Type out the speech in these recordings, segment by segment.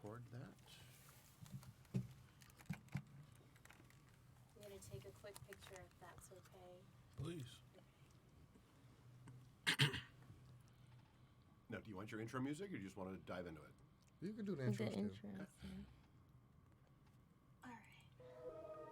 record that. I'm going to take a quick picture if that's okay. Please. Now, do you want your intro music or do you just want to dive into it? You can do the intro. The still. intro. Okay. All right.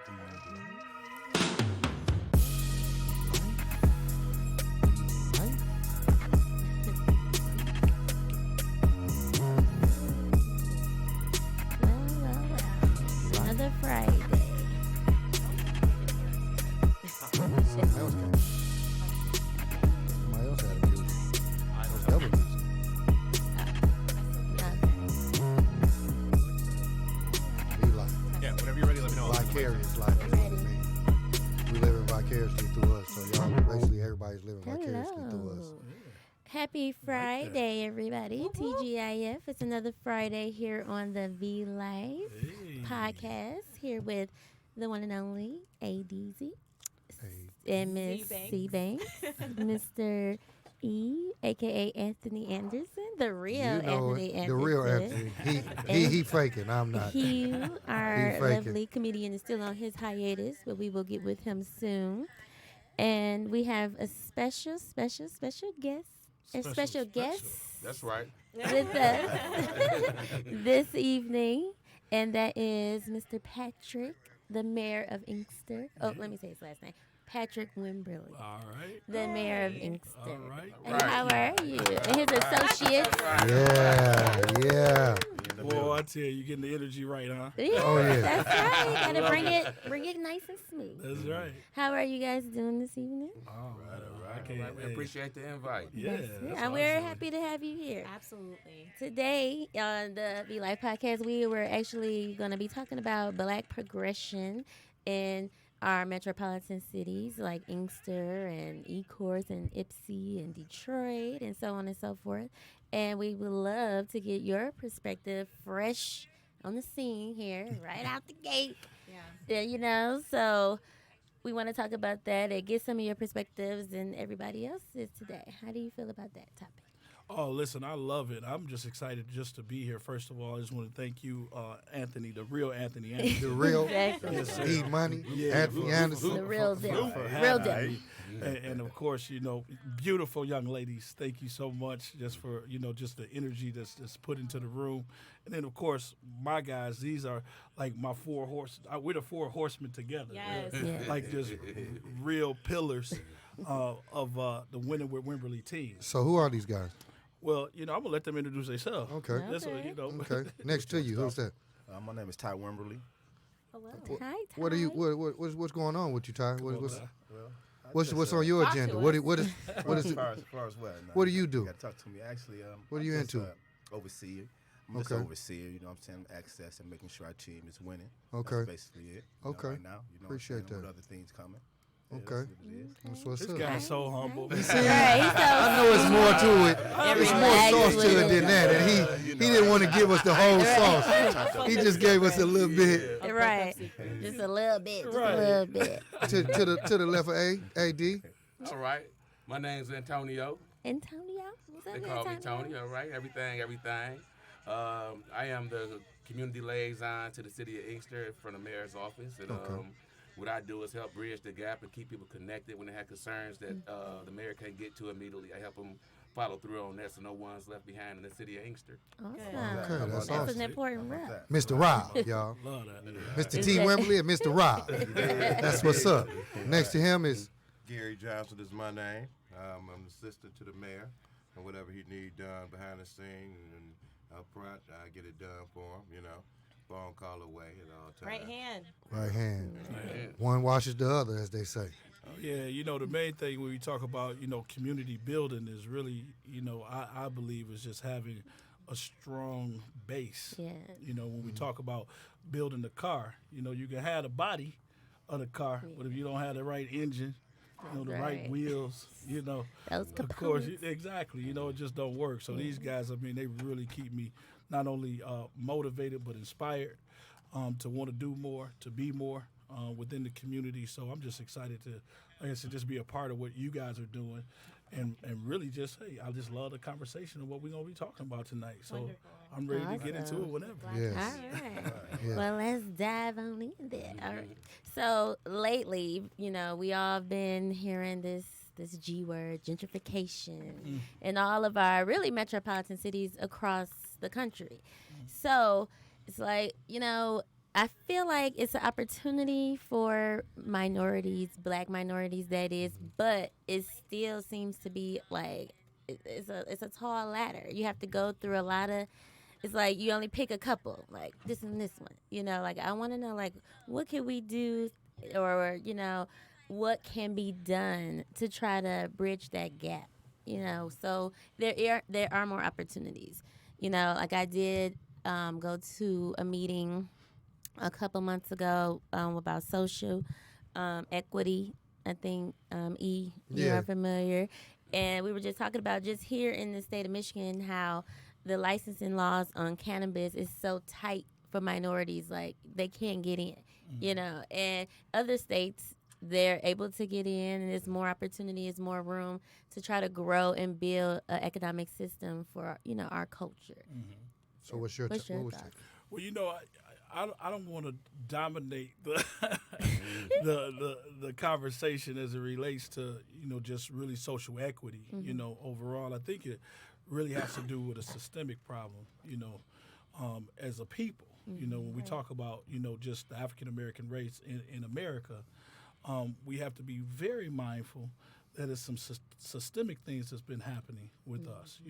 Wonderful. Well. Another Friday. Somebody else came. Somebody else had a music. That was double music. Be like Yeah, whenever you're ready, let me know. vicarious life. Is what it means. We living vicariously through us. So y'all, basically, everybody's living vicariously through us. Hello. Happy Friday, everybody. TGIF. It's another Friday here on the V Life podcast. Here with the one and only ADZ Hey, and Miss C Banks, Mr. E, aka Anthony Anderson, the real you know Anthony it, Anderson. the real Anthony. He faking. I'm not. Hugh, our He faking. lovely comedian, is still on his hiatus, but we will get with him soon. And we have a special guest. Special guest That's right. with us this evening, and that is Mr. Patrick, the mayor of Inkster. Oh, let me say his last name. Patrick Wimberly, All right. the mayor of Inkster. All right. And how are you? And his associates. Yeah. Boy, I tell you, you're getting the energy right, huh? Yeah, Oh, yeah. that's right. Gotta bring it nice and smooth. That's right. How are you guys doing this evening? All right. I appreciate the invite. Yeah. And we're happy to have you here. Absolutely. Today on the Be Life podcast, we were actually going to be talking about black progression in our metropolitan cities like Inkster and Ecorse and Ypsi and Detroit and so on and so forth. And we would love to get your perspective fresh on the scene here, right out the gate. Yeah. So we want to talk about that and get some of your perspectives and everybody else's today. How do you feel about that topic? Oh, listen, I love it. I'm just excited just to be here. First of all, I just want to thank you, Anthony, the real Anthony Anderson. The real Exactly. Eat Money, Yeah. Anthony Anderson. The real deal. for Real having deal. me. And of course, beautiful young ladies. Thank you so much just for, just the energy that's put into the room. And then, of course, my guys, these are like my four horses. We're the four horsemen together. Yes. Yeah. Like just real pillars of the Winning with Wimberly team. So who are these guys? Well, I'm going to let them introduce themselves. Okay. That's what, Okay. Next to you, who's that? My name is Ty Wimberly. Hello. Hi, Ty. What are you? what's going on with you, Ty? What's Well, I what's just, what's on your talk to agenda? us. What is as far as what? What do you do? You got to talk to me. Actually, What are I'm you just, into? Overseer. I'm just Okay. an overseer. You know what I'm saying? Access and making sure our team is winning. Okay. That's basically it. Okay. Right now, Appreciate that. With other things coming. Yeah, Okay. That's what it is. That's what's This up. guy's so humble. Right, I know it's more to it. It's more sauce to it than that, and he didn't want to give us the whole sauce. He just gave us a little bit Right. Just a little bit. Just Right. a little bit. to the left of AD. All right. My name's Antonio. Antonio? What's up, They call me Antonio? Tony. All right. Everything. I am the community liaison to the city of Inkster from the mayor's office. And Okay. what I do is help bridge the gap and keep people connected when they have concerns that the mayor can't get to immediately. I help them follow through on that so no one's left behind in the city of Inkster. Awesome. Okay, that's That's awesome. an important rep. That. Mr. Rob, y'all. Love that. Mr. T. Wembley and Mr. Rob. That's what's up. Next to him is Gary Johnson is my name. I'm an assistant to the mayor, and whatever he need done behind the scene and up front, I get it done for him. Phone call away at all times. Right hand. right hand. Man. One washes the other, as they say. Yeah, the main thing when we talk about, community building is really, I believe is just having a strong base. Yeah. When we talk about building the car, you can have the body of the car, but if you don't have the right engine, the That's right right. wheels, Those of course, components. exactly. It just don't work. So these guys, I mean, they really keep me not only motivated but inspired to want to do more, to be more within the community. So I'm just excited to, like I said, just be a part of what you guys are doing, and really just hey, I just love the conversation of what we're gonna be talking about tonight. So Wonderful. I'm ready to get into Awesome. it whenever. Yes. All right. Yeah. Well, let's dive on in there. All right. So lately, we all been hearing this G word, gentrification, in all of our really metropolitan cities across the country. So it's like, I feel like it's an opportunity for minorities, black minorities that is, but it still seems to be like it's a tall ladder. You have to go through a lot of. It's like you only pick a couple, like this and this one. Like I want to know, like what can we do, or what can be done to try to bridge that gap. So there are more opportunities. Like I did go to a meeting a couple months ago about social equity. I think you Yeah. are familiar, and we were just talking about just here in the state of Michigan how the licensing laws on cannabis is so tight for minorities, like they can't get in, and other states they're able to get in, and there's more opportunity, there's more room to try to grow and build an economic system for our culture. So what's your What's your what was thoughts? Well, I don't want to dominate the the conversation as it relates to just really social equity. Overall, I think it really has to do with a systemic problem. As a people. When we talk about just the African American race in America, we have to be very mindful that there's some systemic things that's been happening with us,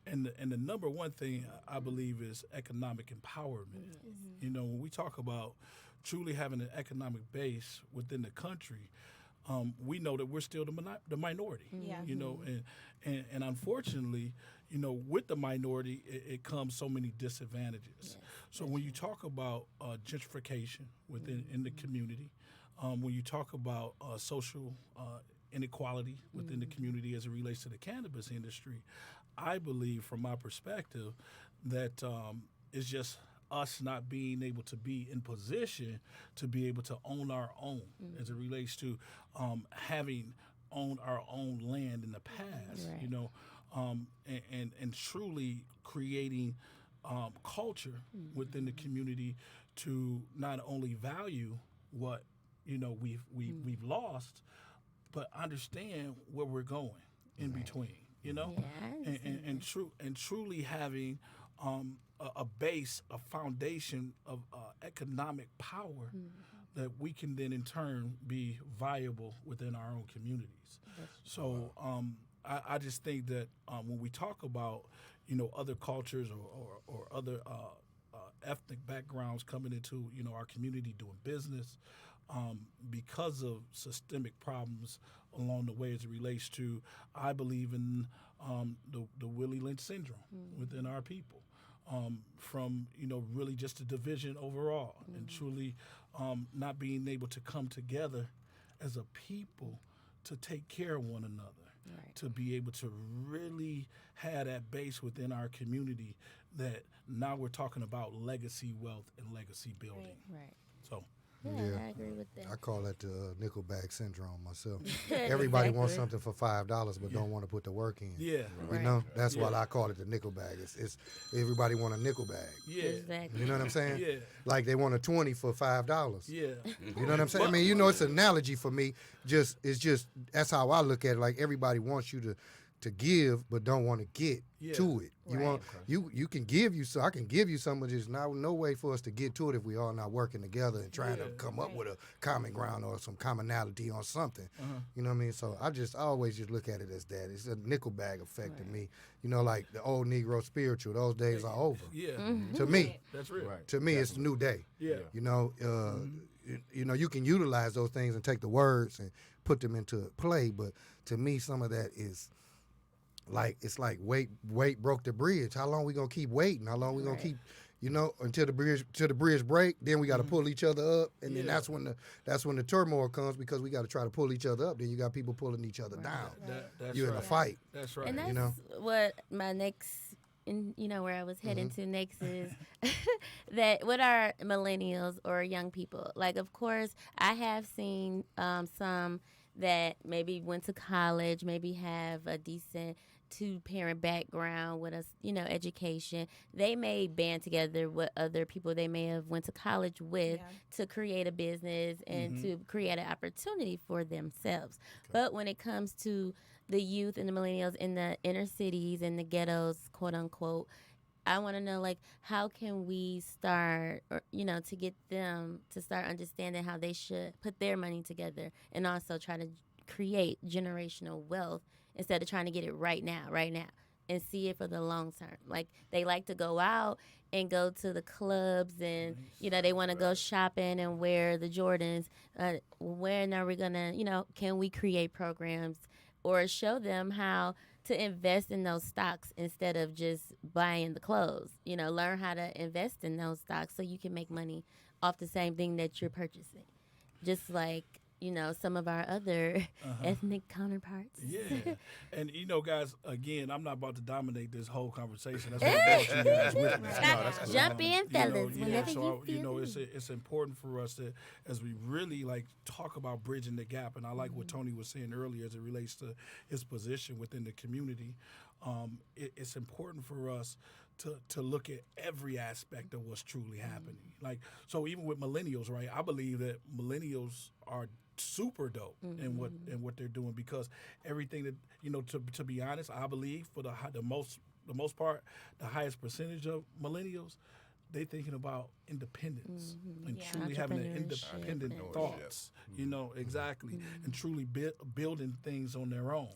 and the number one thing I believe is economic empowerment. When we talk about truly having an economic base within the country, we know that we're still the minority. Yeah. And unfortunately, with the minority, it comes so many disadvantages. Yes, So when you talk about gentrification within in the community, when you talk about social inequality within the community as it relates to the cannabis industry, I believe, from my perspective, that it's just us not being able to be in position to be able to own our own as it relates to having owned our own land in the past, Right. and truly creating culture within the community to not only value what we've lost, but understand where we're going in between, Yeah, I understand and truly having a base, a foundation of economic power that we can then in turn be viable within our own communities. So I just think that when we talk about other cultures or other ethnic backgrounds coming into our community doing business, because of systemic problems along the way as it relates to, I believe in the Willie Lynch syndrome within our people. From really just a division overall, and truly not being able to come together as a people to take care of one another, Right. to be able to really have that base within our community that now we're talking about legacy wealth and legacy building. Right. So Yeah, Yeah. I agree with that. I call that the nickel bag syndrome myself. Everybody wants Exactly. something for $5, but don't want to put the work in. yeah, Right. That's why Yeah. I call it the nickel bag. It's everybody want a nickel bag. yeah, Exactly. You know what I'm saying? yeah, Like they want a 20 for $5. yeah. You know what I'm saying? I mean, it's an analogy for me. It's just that's how I look at it. Like everybody wants you to give, but don't want to get Yeah. to it. You Right. want you can give you so I can give you some of this. Now, no way for us to get to it if we all not working together and trying to Yeah. come up with a common ground or some commonality on something. You know what I mean? So I always just look at it as that. It's a nickel bag effect to me. Like the old Negro spiritual. Those days are over. Yeah, To me, that's real. Right. to me, it's a new day. Yeah. You can utilize those things and take the words and put them into play, but to me, some of that is like it's like wait broke the bridge. How long we gonna keep waiting? How long we gonna Right. keep, you know, until the bridge break. Then we got to pull each other up, and then that's when the turmoil comes because we got to try to pull each other up. Then you got people pulling each other down. That's You're in a right. fight. That's right. And that's You know? what my next, where I was heading to next is that with our millennials or young people, like, of course, I have seen some that maybe went to college, maybe have a decent two-parent background with a, education. They may band together with other people they may have went to college with to create a business and to create an opportunity for themselves. But when it comes to the youth and the millennials in the inner cities and the ghettos, quote unquote, I want to know, like, how can we start, or, to get them to start understanding how they should put their money together and also try to create generational wealth instead of trying to get it right now, and see it for the long term. Like, they like to go out and go to the clubs and, they want to go shopping and wear the Jordans. When are we going to, can we create programs or show them how to invest in those stocks instead of just buying the clothes? Learn how to invest in those stocks so you can make money off the same thing that you're purchasing. Just like, some of our other ethnic counterparts. Yeah. And, guys, again, I'm not about to dominate this whole conversation. That's why I brought you guys with me. Jump in, fellas, whenever you feel it's important for us to, as we really, talk about bridging the gap, and I like what Tony was saying earlier as it relates to his position within the community. It's important for us to look at every aspect of what's truly happening. So even with millennials, right? I believe that millennials are super dope in what they're doing, because everything that to be honest, I believe for the most part, the highest percentage of millennials, they thinking about independence and truly having an independent thoughts, exactly, and truly building things on their own,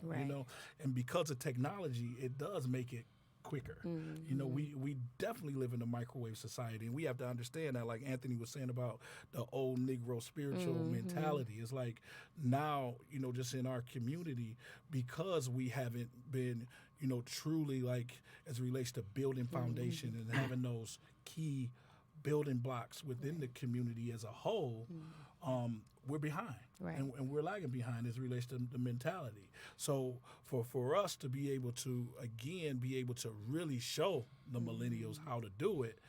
and because of technology, it does make it quicker. We definitely live in a microwave society, and we have to understand that, like Anthony was saying about the old Negro spiritual mentality. It's like now, just in our community, because we haven't been, truly, like, as it relates to building foundation and having those key building blocks within the community as a whole, we're behind, and we're lagging behind as it relates to the mentality. So for us to be able to, again, really show the millennials how to do it,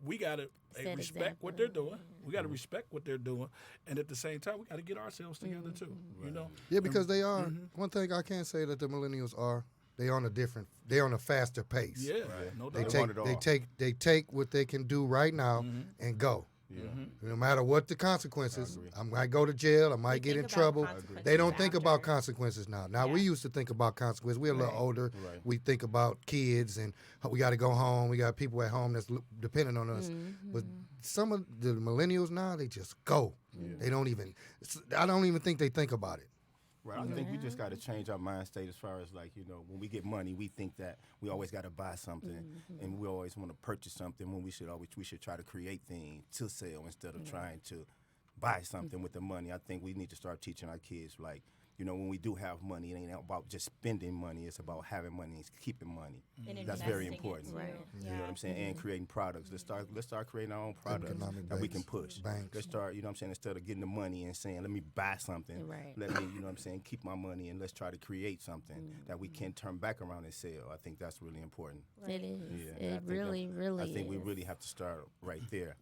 we got to respect what they're doing. We got to respect what they're doing, and at the same time, we got to get ourselves together too. Yeah, because they are. One thing I can say that the millennials are, they're on a faster pace. Yeah, no doubt. They take what they can do right now and go. Yeah. No matter what the consequences, I might go to jail, I might get in trouble. They don't think about consequences now. Now, we used to think about consequences. We're a little older. Right. We think about kids and we got to go home. We got people at home that's depending on us. But some of the millennials now, they just go. They don't even, I don't even think they think about it. Right. I think we just got to change our mind state as far as, like, when we get money, we think that we always got to buy something, and we always want to purchase something when we should try to create things to sell instead of trying to buy something with the money. I think we need to start teaching our kids, like, when we do have money, it ain't about just spending money. It's about having money and keeping money. And That's very investing important. it, right. You know what I'm saying? And creating products. Let's start creating our own products Economic that we banks, can push. banks. Let's start, instead of getting the money and saying, let me buy something. Right. Let me, keep my money, and let's try to create something that we can turn back around and sell. I think that's really important. It is. Yeah, It really I think we is. really have to start right there.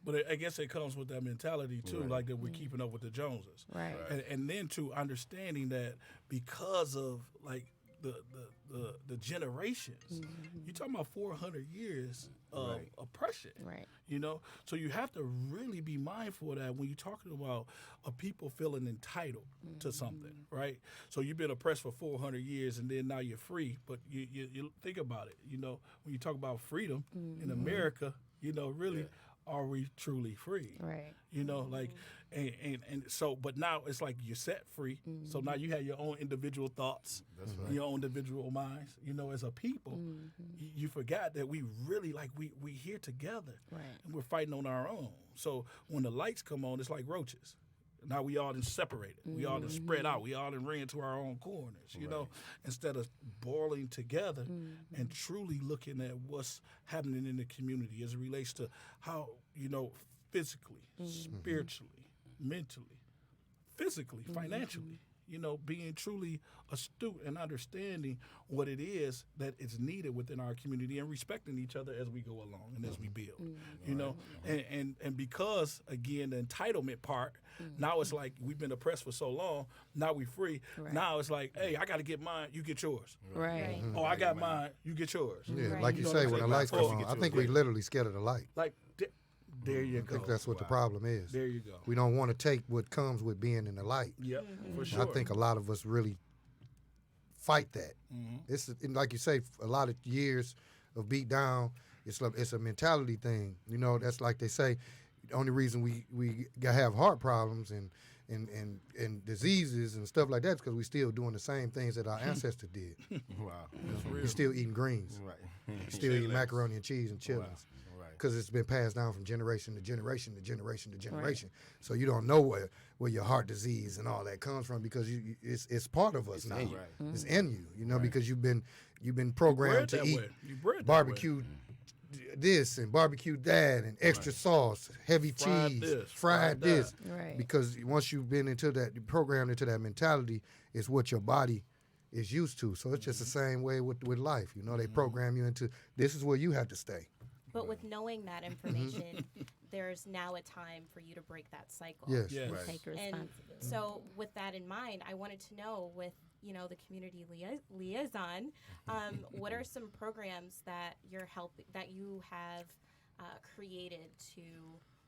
But I guess it comes with that mentality too, like that we're keeping up with the Joneses, Right. And then to understanding that because of, like, the generations, you're talking about 400 years of oppression, Right. So you have to really be mindful of that when you're talking about people feeling entitled to something, right? So you've been oppressed for 400 years, and then now you're free. But you think about it, when you talk about freedom in America, really, are we truly free? Right. And so, but now it's like you're set free. So now you have your own individual thoughts, your own individual minds. As a people, you forgot that we really, we here together, Right. and we're fighting on our own. So when the lights come on, it's like roaches. Now we all done separated. We all done spread out. We all done ran to our own corners, you know, instead of boiling together and truly looking at what's happening in the community as it relates to how, you know, physically, spiritually, mentally, physically, financially, you know, being truly astute and understanding what it is that is needed within our community and respecting each other as we go along and as we build, you know, and because, again, the entitlement part, now it's like we've been oppressed for so long, now we free. Now it's like, hey, I got to get mine, you get yours. Right. Oh, I got mine, you get yours. Yeah, like you know say, what I'm when the saying? lights come Oh, on, I think we literally scared of the light. Like, there you I go. think that's what the problem is. There you go. We don't want to take what comes with being in the light. Yep, for And sure. I think a lot of us really fight that. It's like you say, a lot of years of beat down. It's a mentality thing. You know, that's like they say. The only reason we have heart problems and diseases and stuff like that is because we're still doing the same things that our ancestors did. Wow. We're still eating greens. Right. Still eating macaroni and cheese and chillings. Right. Because it's been passed down from generation to generation to generation to generation. So you don't know where your heart disease and all that comes from because it's part of us now. Right. It's in you, you know, because you've been programmed to eat barbecue this and barbecue that and extra sauce, heavy Fried cheese, this, fried fried this. Right. Because once you've been into that, programmed into that mentality, it's what your body is used to. So it's just the same way with life. You know, they program you into this is where you have to stay. But with knowing that information, there's now a time for you to break that cycle. Yes. Yes. Right. Take And responsibility. so with that in mind, I wanted to know with, you know, the community liaison, what are some programs that you have created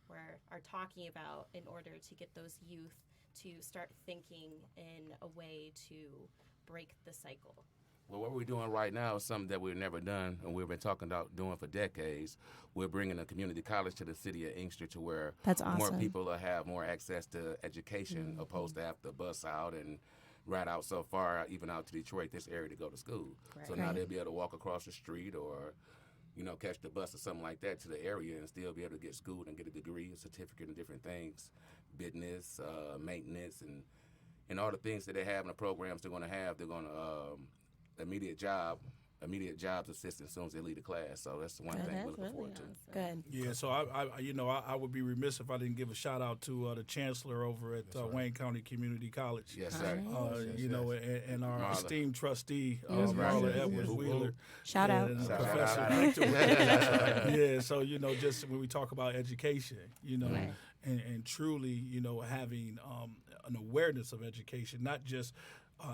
or are talking about in order to get those youth to start thinking in a way to break the cycle? Well, what we're doing right now is something that we've never done, and we've been talking about doing for decades. We're bringing a community college to the city of Inkster to where That's more awesome. people will have more access to education opposed to have to bus out and ride out so far, even out to Detroit, this area, to go to school. So now they'll be able to walk across the street or, you know, catch the bus or something like that to the area and still be able to get schooled and get a degree, a certificate, and different things, business, maintenance, and all the things that they have in the programs they're going to have. They're going to immediate jobs assistance as soon as they leave the class. So that's the one thing we're looking forward to. Good. Yeah, so I would be remiss if I didn't give a shout out to the chancellor over at Wayne County Community College. Yes, sir. You know, and our Marla. esteemed trustee, That's right. Marla Yes, Edwards yes. Wheeler. Shout out. And Shout Professor out. Victor. Yeah, so, you know, just when we talk about education, you know, and truly, you know, having an awareness of education, not just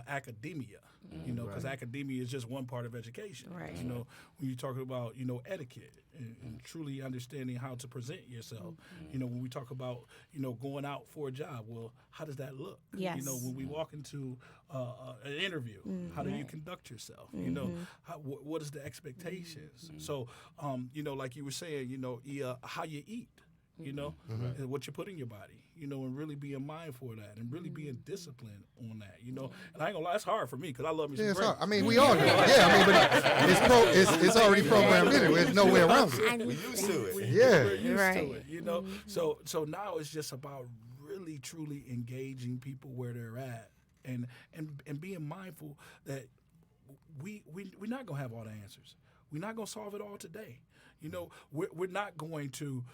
academia, you know, because academia is just one part of education. Right. You know, when you're talking about, you know, etiquette and truly understanding how to present yourself, you know, when we talk about, you know, going out for a job, well, how does that look? Yes. You know, when we walk into an interview, how do you conduct yourself? You know, what is the expectations? So, you know, like you were saying, you know, how you eat. You know, and what you put in your body, you know, and really being mindful of that and really being disciplined on that, you know. And I ain't gonna lie, it's hard for me because I love me some Yeah, it's great. hard. I mean, we all do. Yeah, I mean, but it's already programmed in it. There's no way around it. We used to it. Yeah. We're used to Right. it, you know. So now it's just about really truly engaging people where they're at and being mindful that we're not gonna have all the answers. We're not gonna solve it all today. You know, we're not going to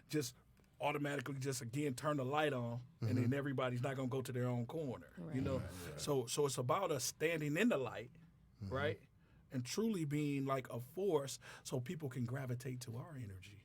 just automatically just again turn the light on and then everybody's not gonna go to their own corner. You know, so it's about us standing in the light, right, and truly being like a force so people can gravitate to our energy.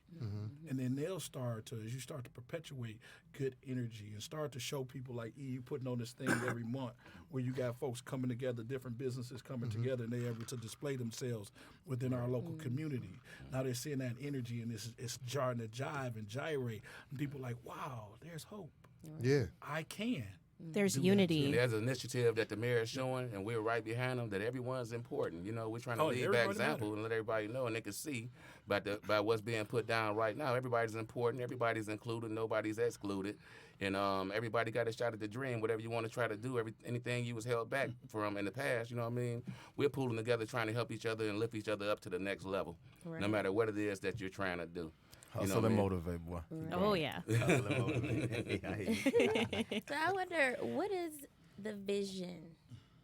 And then they'll start to, as you start to perpetuate good energy and start to show people like you putting on this thing every month where you got folks coming together, different businesses coming together, and they're able to display themselves within our local community. Now they're seeing that energy and it's jarring to jive and gyrate. And people like, wow, there's hope. Yeah. I can. There's unity. There's an initiative that the mayor is showing, and we're right behind them, that everyone's important. You know, we're trying to Oh, lead by everybody example and let everybody know, and they can see by what's being put down right now. Everybody's important. Everybody's included. Nobody's excluded. And everybody got a shot at the dream, whatever you want to try to do, anything you was held back from in the past, you know what I mean? We're pulling together, trying to help each other and lift each other up to the next level, no matter what it is that you're trying to do. Hustle and motivate, boy. Oh yeah. Hustle and motivate. I hear you. So I wonder, what is the vision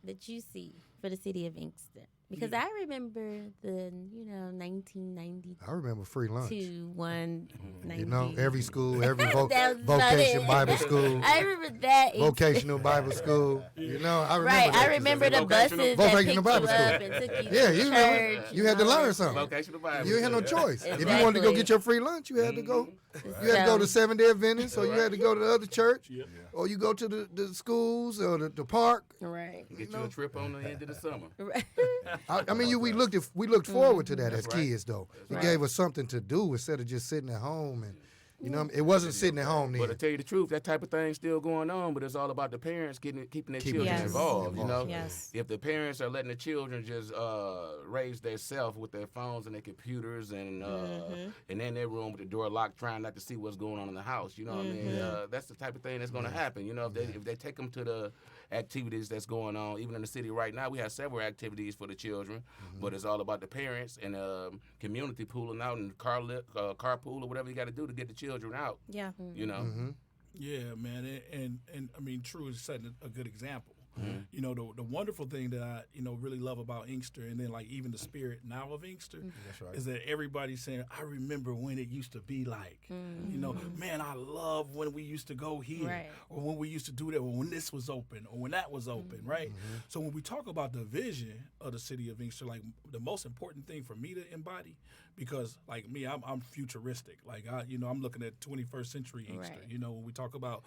that you see for the city of Inkster? Because I remember the 1992 I remember free lunch. 190. You know, every school, every That was about vocation it. Bible school, I remember that. vocational Bible school. You know, I remember Right, that. I remember the buses that Vocational picked you Bible school. up and took you Yeah, to you church. remember. You had to and all learn that. something. Vocational Bible. You ain't had no choice. If you wanted to Exactly. go get your free lunch, you had to go. You had to go to Seventh-day Adventist, or you had to go to the other church, or you go to the schools or the park. Right. Get you a trip on the end of the summer. Right. I mean, we looked forward to that as That's right. kids, though. It right. gave us something to do instead of just sitting at home. And it wasn't sitting at home But to then. tell you the truth, that type of thing's still going on. But it's all about the parents keeping their children Yes. involved. You know, Yes. if the parents are letting the children just raise themselves with their phones and their computers and in their room with the door locked, trying not to see what's going on in the house. You know what I mean? That's the type of thing that's going to happen. You know, if they take them to the activities that's going on, even in the city right now, we have several activities for the children, but it's all about the parents and community pooling out and carpool or whatever you got to do to get the children out. Yeah. You know. Yeah, man, and I mean, True is setting a good example. You know, the wonderful thing that I really love about Inkster, and then like even the spirit now of Inkster, right. is that everybody's saying, I remember when it used to be like. You know, man, I love when we used to go here, Right. or when we used to do that, or when this was open, or when that was open, right? So when we talk about the vision of the city of Inkster, like the most important thing for me to embody, because like me, I'm futuristic. Like I'm looking at 21st century Inkster. Right. You know, when we talk about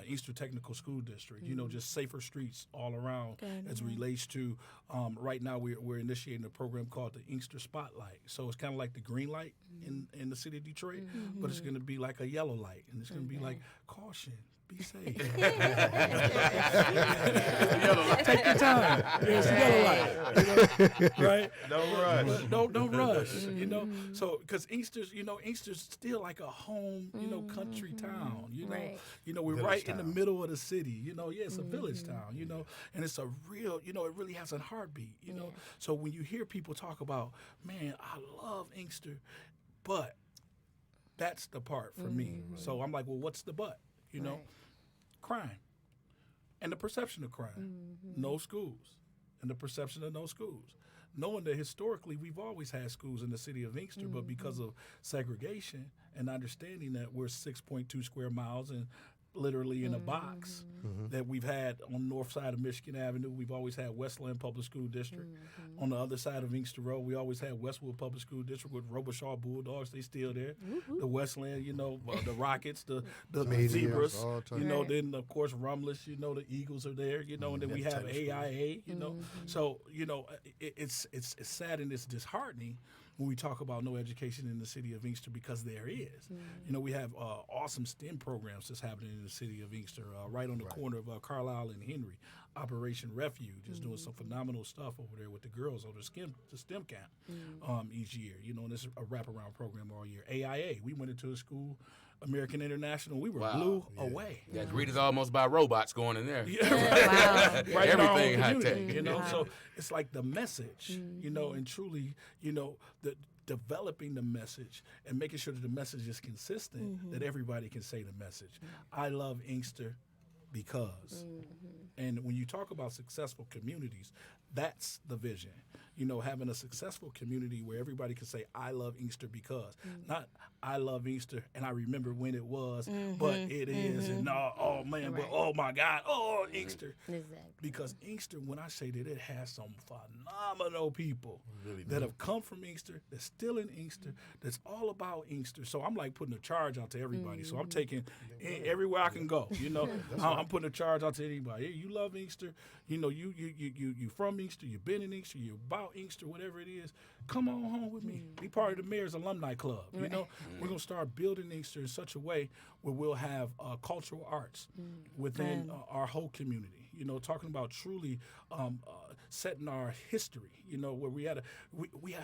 Inkster Technical School District, just safer streets all around as it relates to right now we're initiating a program called the Inkster Spotlight. So it's kind of like the green light in the city of Detroit, but it's going to be like a yellow light, and it's going to be like caution. Be safe. Take your time. It's a yellow light. Right? Don't rush. Don't rush. So because Inkster's still like a home, country town. Right. We're Village right in town. the middle of the city. It's a village town. And it's a real. It really has a heartbeat. So when you hear people talk about, man, I love Inkster, but that's the part for me. So I'm like, well, what's the but? Right. Crime and the perception of crime. No schools and the perception of no schools. Knowing that historically we've always had schools in the city of Inkster, but because of segregation and understanding that we're 6.2 square miles and literally in a box that we've had on the north side of Michigan Avenue. We've always had Westland Public School District. On the other side of Inkster Road, we always had Westwood Public School District with Robichaud Bulldogs. They still there. The Westland, the Rockets, the Medias, Zebras. all types. Right. Then of course Rumless. The Eagles are there. And then we have AIA. So it's sad and it's disheartening when we talk about no education in the city of Inkster, because there is. We have awesome STEM programs that's happening in the city of Inkster, right on the corner of Carlisle and Henry. Operation Refuge is doing some phenomenal stuff over there with the girls on the STEM camp each year. And it's a wraparound program all year. AIA, we went into a school, American International, we were blew away. Yeah, greeted almost by robots going in there. Yeah, right. Wow. Right in our own Everything high community, tech. So it's like the message, and truly, the developing the message and making sure that the message is consistent, that everybody can say the message. I love Inkster because. And when you talk about successful communities, that's the vision. Having a successful community where everybody can say, I love Inkster because. Not, I love Inkster and I remember when it was, but it is. And oh man, but oh my God, oh, Inkster. Exactly. Because Inkster, when I say that it has some phenomenal people that have come from Inkster, that's still in Inkster, that's all about Inkster. So I'm like putting a charge out to everybody. So I'm taking everywhere I can go. I'm putting a charge out to anybody. Hey, you love Inkster. You from Inkster. You've been in Inkster. You're about Inkster. Whatever it is, come on home with me. Be part of the mayor's alumni club. We're gonna start building Inkster in such a way where we'll have cultural arts within our whole community. Talking about truly setting our history. Where we had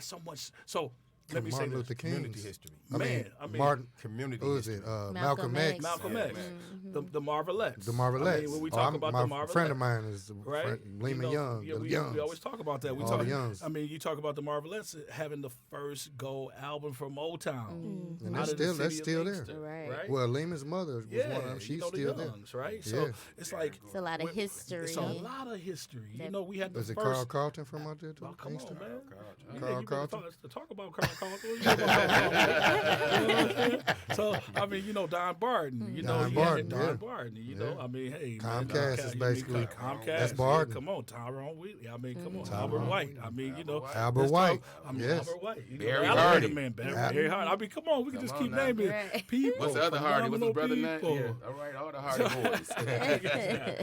so much. So let me say Martin this. Luther Community King's. history. Man, I mean, Martin. Community Who is history. it? Malcolm X. Malcolm X, Mm-hmm. the Marvelettes. The Marvelettes. I mean, when we talk about the my Marvelettes, friend of mine is right? Lehman Young. Yeah, the we Youngs. always talk about that. We All talk. the Youngs. I mean, you talk about the Marvelettes having the first gold album for Motown. And out that's of the still city of there. Inkster, Right. Well, Lehman's mother was Yeah, one of them. She's the still there. Youngs, right? Yeah. So it's like It's a lot of history. It's a lot of history. You know, we had the Is it first. Carl Carlton from out there too? Oh, come Inkster? on, man. Carl You better Carlton. talk about Carl Carlton. You know what I'm saying? So I mean, you know, Don Barton. You know, Don he Barton, had yeah. Don Barton. You know, Yeah. I mean, hey, Comcast man, is you basically- mean Comcast. that's yeah, Barton. Come on, Tyrone Wheatley. I mean, come on, Tyrone Albert White. I mean, you know, Albert let's White. talk- I mean, Yes. Albert White. You know, Barry Albert Hardy. White, man, Barry Hardy. I mean, come on, we can Come just on keep now. naming Right. people. What's the other Hardy? What's his brother phenomenal name? people. Yeah. All right, all the Hardy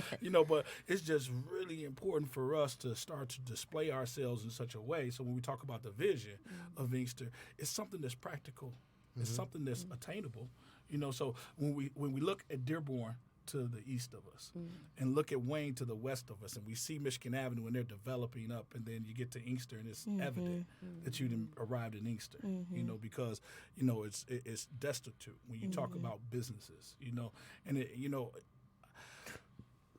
boys. You know, but it's just really important for us to start to display ourselves in such a way. So when we talk about the vision of Inkster, it's something that's practical. It's something that's attainable. You know, so when we look at Dearborn to the east of us and look at Wayne to the west of us and we see Michigan Avenue and they're developing up and then you get to Inkster and it's evident that you didn't arrived in Inkster, you know, because, you know, it's destitute when you talk about businesses, you know, and it, you know,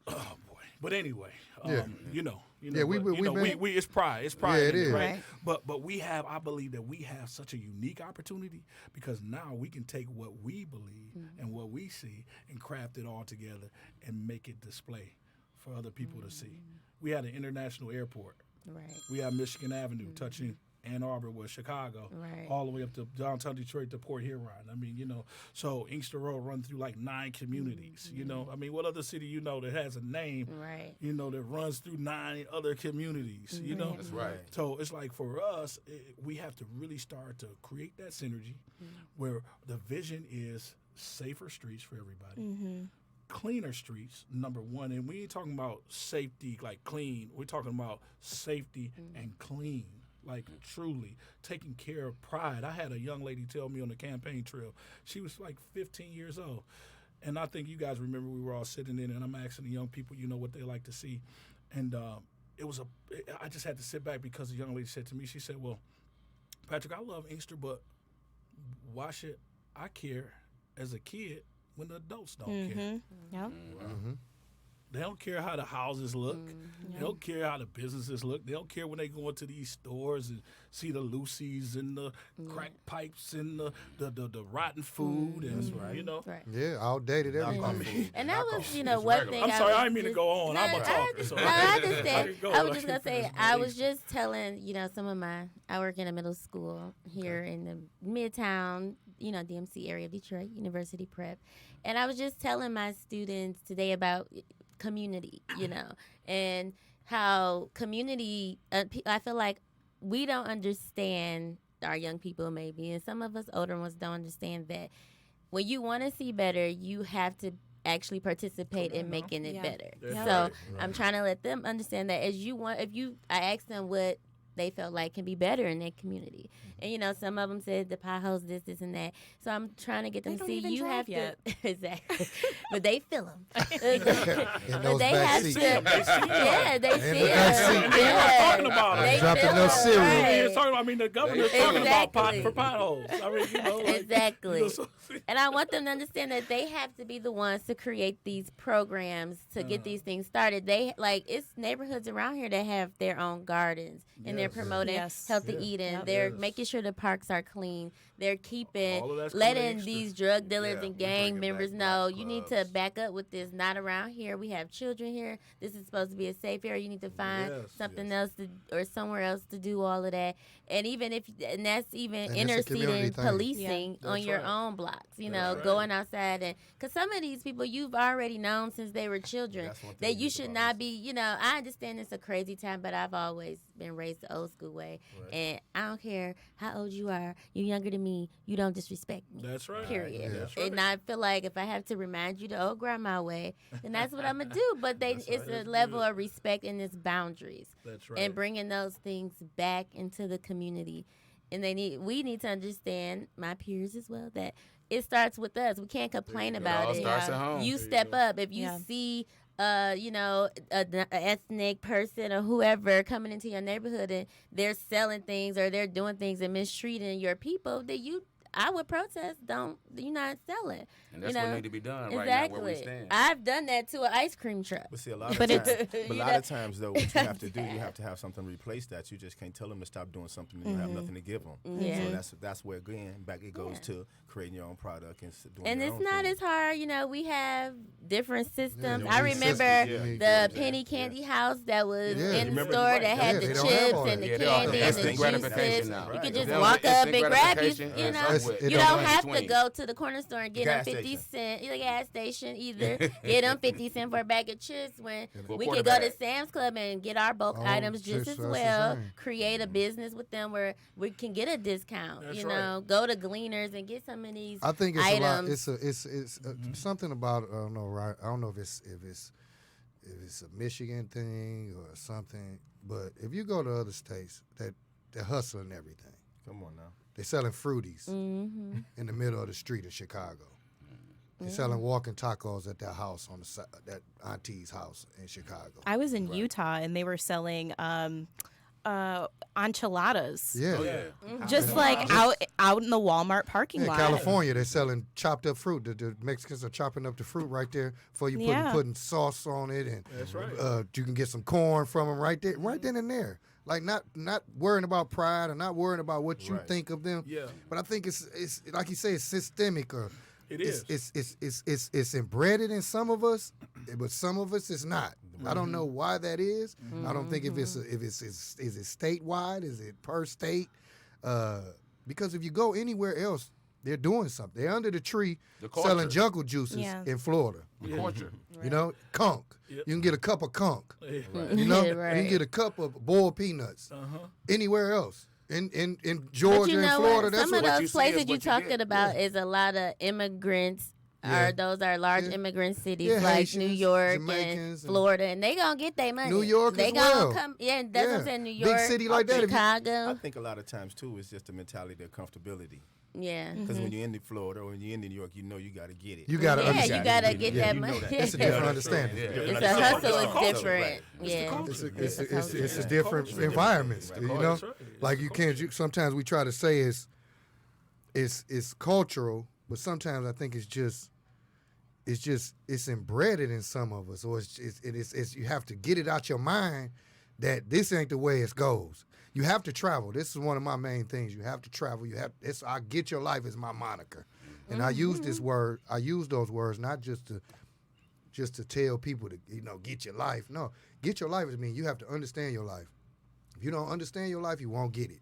oh boy. But anyway, Yeah. you know, Yeah, we've been- we it's pride, Yeah, it in is. right? But we have, I believe that we have such a unique opportunity because now we can take what we believe and what we see and craft it all together and make it display for other people to see. We had an international airport. Right. We have Michigan Avenue touching Ann Arbor with Chicago, Right. all the way up to downtown Detroit to Port Huron. I mean, you know, so Inkster Road runs through like 9 communities. You know, I mean, what other city you know that has a name? Right. You know, that runs through 9 other communities. You know, That's right. So it's like for us, we have to really start to create that synergy, where the vision is safer streets for everybody. Cleaner streets, number one, and we ain't talking about safety like clean. We're talking about safety and clean, like truly taking care of pride. I had a young lady tell me on the campaign trail, she was like 15 years old, and I think you guys remember we were all sitting in, and I'm asking the young people, you know, what they like to see, and I just had to sit back because the young lady said to me, she said, "Well, Patrick, I love Inkster, but why should I care as a kid when the adults don't care?" Yep. They don't care how the houses look. They don't care how the businesses look. They don't care when they go into these stores and see the Lucy's and the crack pipes and the rotten food and you know. Right. Yeah, outdated everything. And that was, you know, one thing. I'm I sorry, was I didn't mean to just- go on. I'm a No, talker. So I understand. go, I was but just I gonna can't say, finish I my was Inkster. just telling, you know, I work in a middle school here in the Midtown, you know, DMC area of Detroit, University Prep, and I was just telling my students today about community, you know, and how community. I feel like we don't understand, our young people maybe, and some of us older ones don't understand that when you want to see better, you have to actually participate in making it Yeah. better. That's So right. I'm trying to let them understand that I asked them what they felt like can be better in their community. And, you know, some of them said the potholes, this, and that. So I'm trying to get them They to don't see even you drive have yet. to. Exactly. But they feel them. In But those they back have seats. to. They see 'em. Yeah, they In see the back seat. them. And they weren't talking about it. They Dropping feel no 'em, cereal. right. He was talking about, I mean, the governor's talking about Exactly. for potholes. I mean, you know, like, Exactly. You know, so, And I want them to understand that they have to be the ones to create these programs to get these things started. It's neighborhoods around here that have their own gardens and they're Yes. promoting Yes. healthy Yeah. eating. Yep. They're Yes. making sure the parks are clean. They're keeping, All of that's coming to letting Inkster. these drug dealers Yeah, and we gang bringing members back know black you need to clubs. back up with this. Not around here. We have children here. This is supposed to be a safe area. You need to find Yes, something yes. else or somewhere else to do all of that. And even and that's even And it's a community interceding thing. policing on That's your right. own blocks, you That's know, right. going outside. And because some of these people you've already known since they were children, That's one thing that you you should can not always be, you know, I understand it's a crazy time, but I've always been raised the old school way. Right. And I don't care how old you are, you're younger than me, you don't disrespect me. That's right. Period. Yeah. That's right. And I feel like if I have to remind you the old grandma way, then that's what I'm gonna do. But That's it's right. a level of respect and it's boundaries That's right. and bringing those things back into the community. And we need to understand, my peers as well, that it starts with us. We can't complain It about all it. starts at home. You There you step go. up. If you Yeah. see an ethnic person or whoever coming into your neighborhood and they're selling things or they're doing things and mistreating your people, I would protest. You're not selling. And that's what need to be done right exactly. now where we stand. I've done that to an ice cream truck. But see, a lot of But times, it's- a lot of times though, what you have to do, you have to have something replace that. You just can't tell them to stop doing something and you have nothing to give them. Yeah. So that's where again back it goes to creating your own product and doing And your it's own not thing. as hard, we have different systems. Yeah, I we remember systems, yeah. the penny candy house that was Yeah. in the Remember, store right, that had yeah, the they don't have chips all and that. the Yeah, they all candy have and the instant gratification juices. now. You Right. could If just they don't walk get up instant and grab you, gratification, you it's know. over with. You It don't don't have to between. go to the corner store and get them Gas 50 station. cent, the gas station either. Get them 50 cent for a bag of chips when For a we quarter could go to bag. Sam's Club and get our bulk Oh, items just just as that's the well. same. Create a business with them where we can get a discount. That's you right. know, go to Gleaners and get some of these I think it's items. a lot. It's something about I don't know, right? I don't know if it's a Michigan thing or something. But if you go to other states, they're hustling everything. Come on now. They're selling fruities Mm-hmm. in the middle of the street in Chicago. They're selling walking tacos at their house on the side, that auntie's house in Chicago. I was in Utah and they were selling enchiladas. Yeah. Oh, yeah. Just like out in the Walmart parking In lot. California, they're selling chopped up fruit. The Mexicans are chopping up the fruit right there for you, putting sauce on it, and That's right. you can get some corn from them right there, right then and there. Like not worrying about pride or not worrying about what you Right. think of them. Yeah. But I think it's like you say, it's systemic or It is. it's embedded in some of us, but some of us it's not. I don't know why that is. I don't think if it's is it statewide, is it per state? Because if you go anywhere else, they're doing something. They're under the tree The culture. selling jungle juices Yeah. in Florida. The culture. You know, conch. Yep. You can get a cup of conch. Right. You know, Right. you can get a cup of boiled peanuts. Anywhere else. In Georgia But you know and Florida, what? that's Some of what you those see places is you what you talking get. about is a lot of immigrants. Yeah. Those are large Yeah. immigrant cities Yeah, like Haitians, New York Jamaicans, and and- Florida, and they gonna get their money. New York they as gonna well. come. Yeah, that's what I'm Yeah. saying. New Big York, city like that, if you- Chicago. I think a lot of times too it's just the mentality of comfortability. Yeah. Because when you're in Florida or when you're in New York, you know you got to get it. You got to Yeah, understand. you gotta get Yeah, that you know money. that. It's a different understanding. Yeah. It's That's a hustle the is culture, different. right. Yeah. It's different environments. Right. You know, That's right. like you can't. Sometimes we try to say it's cultural, but sometimes I think it's embedded in some of us, or it's you have to get it out your mind that this ain't the way it goes. You have to travel. This is one of my main things. You have to travel. I get your life is my moniker, and I use this word. I use those words not just to tell people to get your life. No, get your life is mean you have to understand your life. If you don't understand your life, you won't get it.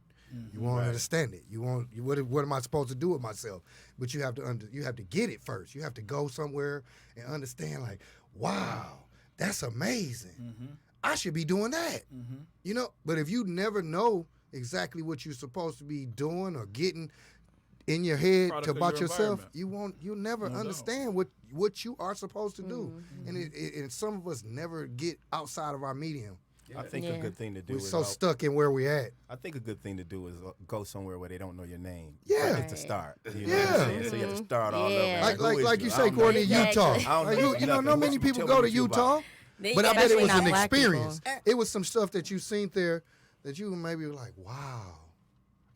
You won't understand it. You won't. What am I supposed to do with myself? But you have to get it first. You have to go somewhere and understand. Like, wow, that's amazing. I should be doing that. But if you never know exactly what you're supposed to be doing or getting in your head Product of about your yourself, environment. you'll never understand what you are supposed to do. And some of us never get outside of our medium. I think a good thing to do We're is so stuck in where we at. I think a good thing to do is go somewhere where they don't know your name. Yeah. Just to start. You know Yeah. what I'm saying? So you have to start all Yeah. over. Like Who is like you I say, don't know going to you. Utah. Exactly. I don't Like, know you know, nothing. not many What you people tell go me to what you Utah, about. but I bet it Especially was not an black people. experience. It was some stuff that you seen there that you maybe were like, wow,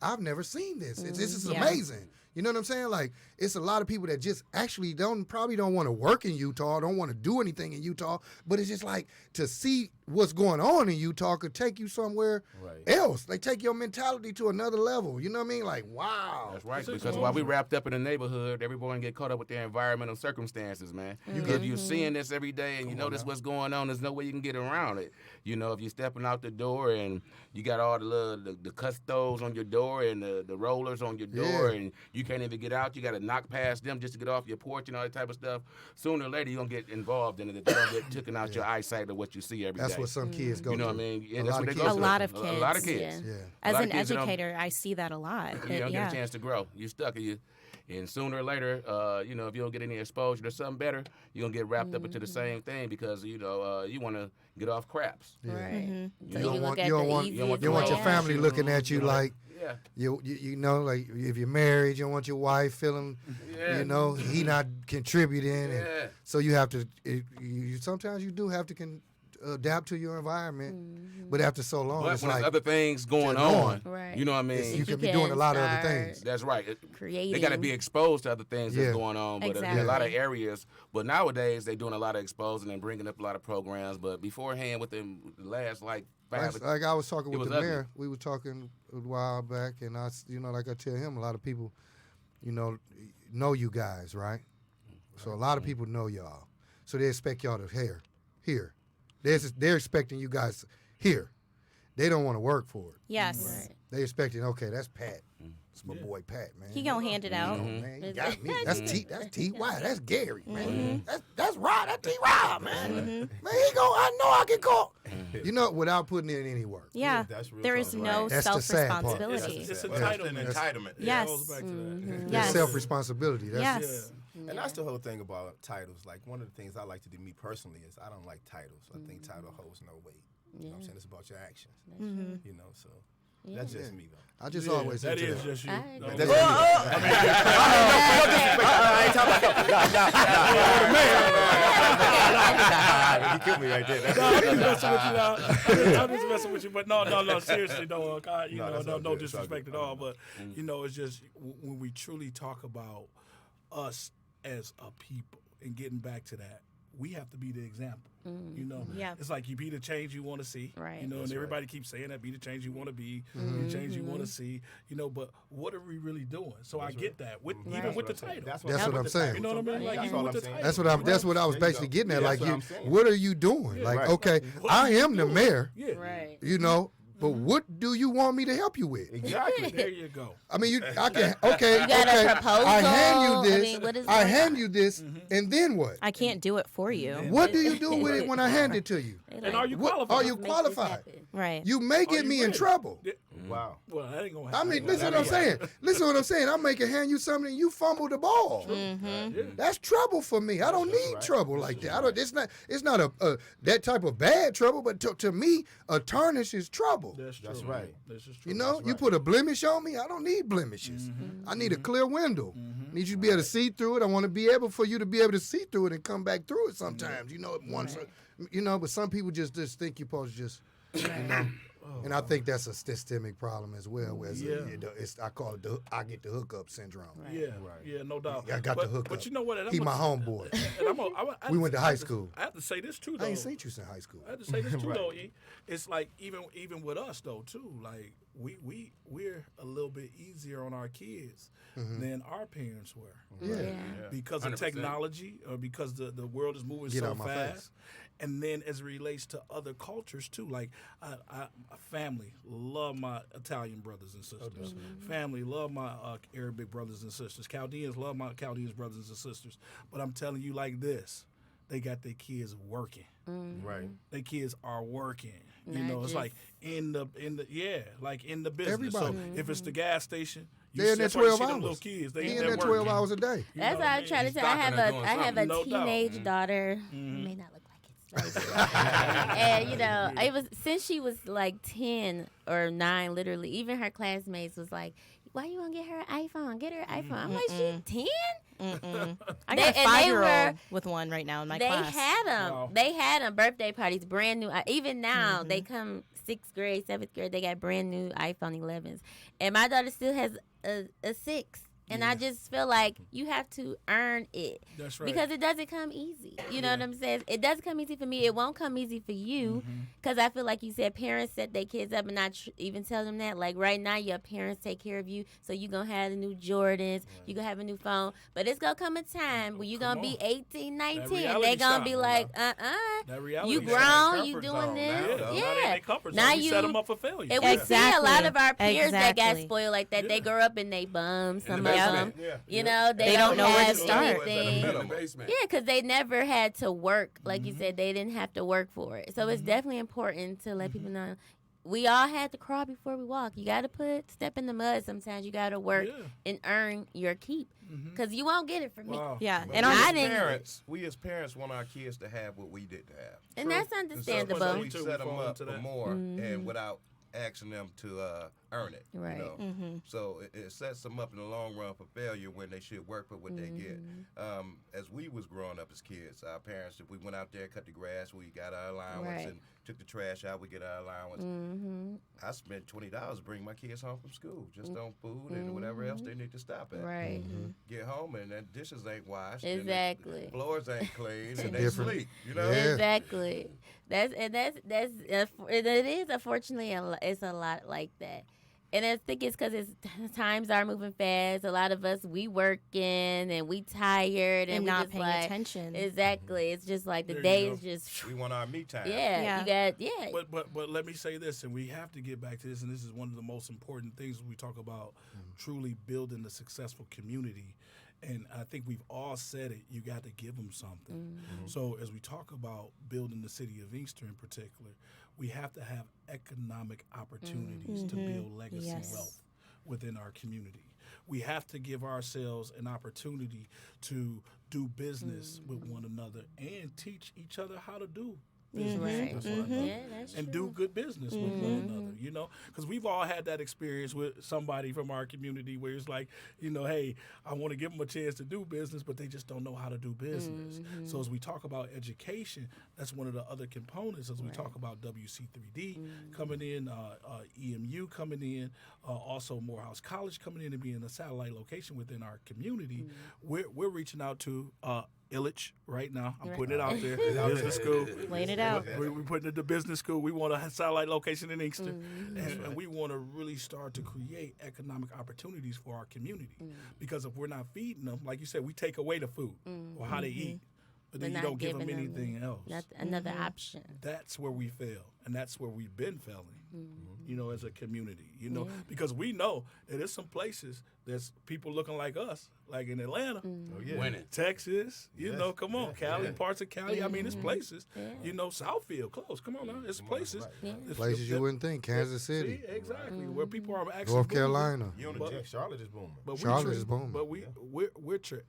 I've never seen this. This is Yeah. amazing. You know what I'm saying? Like, it's a lot of people that just actually probably don't want to work in Utah, don't want to do anything in Utah, but it's just like to see what's going on in Utah could take you somewhere Right. else. They take your mentality to another level. You know what I mean? Like, wow. That's right. Because while we wrapped up in the neighborhood, everyone get caught up with their environmental circumstances, man. If you're seeing this every day and you notice what's going on, there's no way you can get around it. You know, if you're stepping out the door and you got all the custos on your door and the rollers on your door Yeah. and you can't even get out, you got to knock past them just to get off your porch and all that type of stuff. Sooner or later, you're going to get involved in it. If you don't get taken out your eyesight of what you see every day. That's what some kids go You know through. what I mean? Yeah, A that's lot what of they kids go A through. lot of A lot of kids, kids. Yeah. As lot an of kids that don't- educator, I see that a lot. You don't get a chance to grow. You're stuck. And sooner or later, if you don't get any exposure to something better, you're going to get wrapped up into the same thing because, you want to get off craps. Right. So You don't look want at you don't the want easiest you don't want your way family out. looking at you like, Yeah. You know, like if you're married, you don't want your wife feeling, Yeah. you know, he not contributing, Yeah. and so you have to. Sometimes you do have to adapt to your environment, but after so long, But it's when like there's other things going going on, Right. you know what I mean? you can be doing a lot of other things. That's right. Creating. They got to be exposed to other things Yeah. that's going on. But Exactly. in a lot of areas, but nowadays they're doing a lot of exposing and bringing up a lot of programs. But beforehand, within the last like 5 Like I was talking it with was the ugly. mayor. We were talking a while back, and like I tell him, a lot of people, know you guys, right? So a lot of people know y'all. So they expect y'all to here. They're expecting you guys here. They don't want to work for it. Yes. Right. They expecting, okay, that's Pat. It's my boy Pat, man. He gonna hand it out. Oh, man, you got me. Mhm. That's T.Y. That's Gary, man. That's Rod. That's T.Y., man. Man, I know I can call. Without putting in any work. Yeah. That's real There is talk. no That's the sad part. self-responsibility. It's Well, that's an entitlement. entitlement. Yeah, it Yes. goes back to that. Yes. It's self-responsibility. That's Yes. And that's the whole thing about titles. Like, one of the things I like to do, me personally, is I don't like titles. I think title holds no weight. You know what I'm saying? It's about your actions. Mm-hmm. You know, so that's just me, though. I just Yeah, always that into is that. just you. I No, agree. that's You killed me right there. I'm just messing with you now. I'm just messing with you, but no, seriously, no, that's all no good. disrespect It's at all all. good. But it's just when we truly talk about us as a people and getting back to that, we have to be the example. Yeah. It's like you be the change you want to see. Right. And everybody keeps saying that, be the change you want to be, be the change you want to see. But what are we really doing? So I get that even with the title. That's what I'm saying. You know what I mean? Like That's even all with I'm the saying. title. That's what I was There you basically go. getting at. Yeah, Like, that's what I'm saying. what are you doing? Yeah. Like, Right. okay, What I are you am the doing? mayor, Yeah. Right. but what do you want me to help you with? Exactly. There you go. I mean, I can. Okay, You got okay. a proposal? I hand you I this. mean, what is I going hand on? you this, and then what? I can't do it for you. What do you do with it when I hand it to you? They And like, are you What- qualified? are you make this qualified? happen. Right. You may Are get you me in ready? trouble. Wow. Well, that ain't gonna I happen. mean, listen what I'm saying. Listen what I'm saying. I make a hand you something and you fumble the ball. That's trouble for me. I don't need trouble like that. I don't. It's not a that type of bad trouble, but to me, a tarnish is trouble. That's true. That's right. This is true. You know, you put a blemish on me. I don't need blemishes. I need a clear window. I need you to be able to see through it. I want to be able for you to be able to see through it and come back through it sometimes. You know, once. But some people just think you're supposed to just. And I think that's a systemic problem as well. Where I call it I get the hookup syndrome. Yeah, no doubt. I got the hookup. But you know what? He my homeboy. And We went to high school. I have to say this too, though. I ain't seen you since high school. I have to say this too, though. E. It's like even with us though too. Like we're a little bit easier on our kids than our parents were. Yeah. Because of 100%. technology or because the world is moving Get so out my fast. face. And then as it relates to other cultures too, like I family love my Italian brothers and sisters. Family love my Arabic brothers and sisters. Chaldeans love my Chaldeans brothers and sisters. But I'm telling you like this, they got their kids working. Right. Their kids are working. You Not know, it's just- like in the like in the business. Everybody. So if it's the gas station, They're in there that's why you 12 see them hours. little kids. They He in in there there 12 working. hours a day. You That's know what I I'm mean? trying to He's say. I stocking have or doing I have a something. No doubt. teenage daughter. May not look like it's and it was since she was like 10 or 9, literally. Even her classmates was like, "Why you want to get her an iPhone? Get her an iPhone." I'm like, "She 10?" I got They- a and they 5-year-old were- with one right now in my They class. had them. Wow. They had them birthday parties, brand new. Even now, they come 6th grade, 7th grade. They got brand new iPhone 11s, and my daughter still has a 6. And I just feel like you have to earn it. That's right. Because it doesn't come easy. You know what I'm saying? It doesn't come easy for me. It won't come easy for you. Because I feel like you said parents set their kids up and not even tell them that. Like right now, your parents take care of you. So you're going to have the new Jordans. You're going to have a new phone. But it's going to come a time when you're going to be 18, 19. And reality they're going to stop. be like, That reality you stop. grown, you comfort doing zone this. now, Yeah. though. Now they in their comfort now zone. We set you- them up for failure. And we see a lot of our peers that got Exactly. spoiled like that. They grow up and they bum, some of basement. them. Yeah. You know, they don't know where to have start. anything. In the basement. Yeah, because they never had to work. Like you said, they didn't have to work for it. So it's definitely important to let people know. We all had to crawl before we walk. You got to step in the mud sometimes. You got to work and earn your keep. Because you won't get it from me. Wow. Yeah, But and we I as didn't- parents, want our kids to have what we didn't have. And that's And so understandable. we set them up for more, and without asking them to earn it. Right. You know? So it sets them up in the long run for failure when they should work for what they get. As we was growing up as kids, our parents, if we went out there, cut the grass, we got our allowance, Right. and took the trash out, we get our allowance. I spent $20 to bring my kids home from school, just on food and whatever else they need to stop at. Right. Get home and then dishes ain't washed. and the Exactly. floors ain't clean, and they different. sleep. You know. Yeah. Exactly. It is unfortunately it's a lot like that. And I think it's because times are moving fast. A lot of us, we working and we tired and we not just paying like, attention. Exactly. It's just like the There you day go. is just, We want our me time. yeah. You got, But let me say this, and we have to get back to this, and this is one of the most important things when we talk about truly building a successful community. And I think we've all said it, you got to give them something. So as we talk about building the city of Inkster in particular, we have to have economic opportunities to build legacy Yes. wealth within our community. We have to give ourselves an opportunity to do business with one another and teach each other how to do business Right. with one another. Yeah, that's And true. do good business with one another, you know? Because we've all had that experience with somebody from our community where it's like, you know, hey, I want to give them a chance to do business, but they just don't know how to do business. So as we talk about education, that's one of the other components as we talk about WC3D coming in, EMU coming in, also Morehouse College coming in and being a satellite location within our community. We're reaching out to Illich right now. I'm putting it out there. Business school. Laying it out. We're putting it to business school. We want a satellite location in Inkster. And we want to really start to create economic opportunities for our community. Because if we're not feeding them, like you said, we take away the food or how they eat. But then We're you not don't give them giving them anything else. Not another option. That's where we fail. And that's where we've been failing, you know, as a community. You know, because we know that there's some places there's people looking like us, like in Atlanta, Oh, yeah. Winning. Texas, you Yes. know, come on, Cali, parts of Cali. I mean, it's places. Yeah. You know, Southfield, close. Come on now, it's places. It's- Places you wouldn't think. Kansas City, See, exactly, where people are actually North moving. Carolina. You on the jet, Charlotte is booming. But Charlotte tricked. is booming. But we're tricked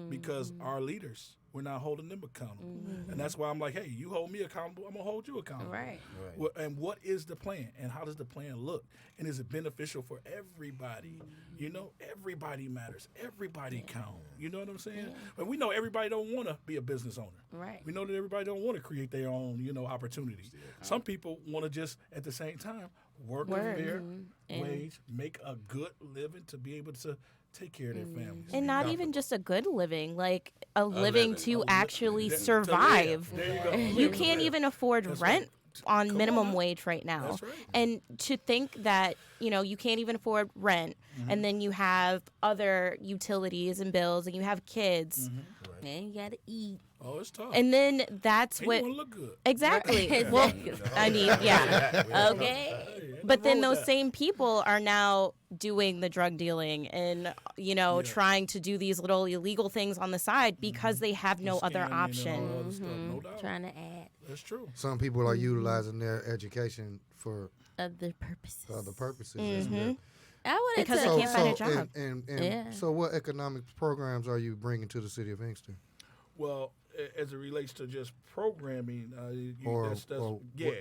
because our leaders, we're not holding them accountable, and that's why I'm like, hey, you hold me accountable, I'm gonna hold you accountable. Right. And what is the plan, and how does the plan look, and is it beneficial for everybody? You know, everybody matters. Everybody count. You know what I'm saying? But we know everybody don't want to be a business owner. Right. We know that everybody don't want to create their own, you know, opportunities. Some people want to just at the same time work a fair wage, make a good living to be able to take care of their families. And not even just a good living, like a living living. to actually To live. survive. There you go. You can't even afford That's rent on Come minimum on. wage right now. That's right. And to think that, you know, you can't even afford rent and then you have other utilities and bills and you have kids. Man, you gotta eat. Oh, it's tough. And then that's And what you want to look good. exactly. Right. Well, Exactly. I mean, yeah. Okay. But then wrong with those that. same people are now doing the drug dealing and, you know, trying to do these little illegal things on the side because they have no other Scamming and all option. that other stuff, no doubt. Trying to add That's true. Some people are utilizing their education for other purposes. other purposes as well. I wanted Because to. they can't find a so, job. And Yeah. so, what economic programs are you bringing to the city of Inkster? Well, as it relates to just programming, Or- that's or yeah,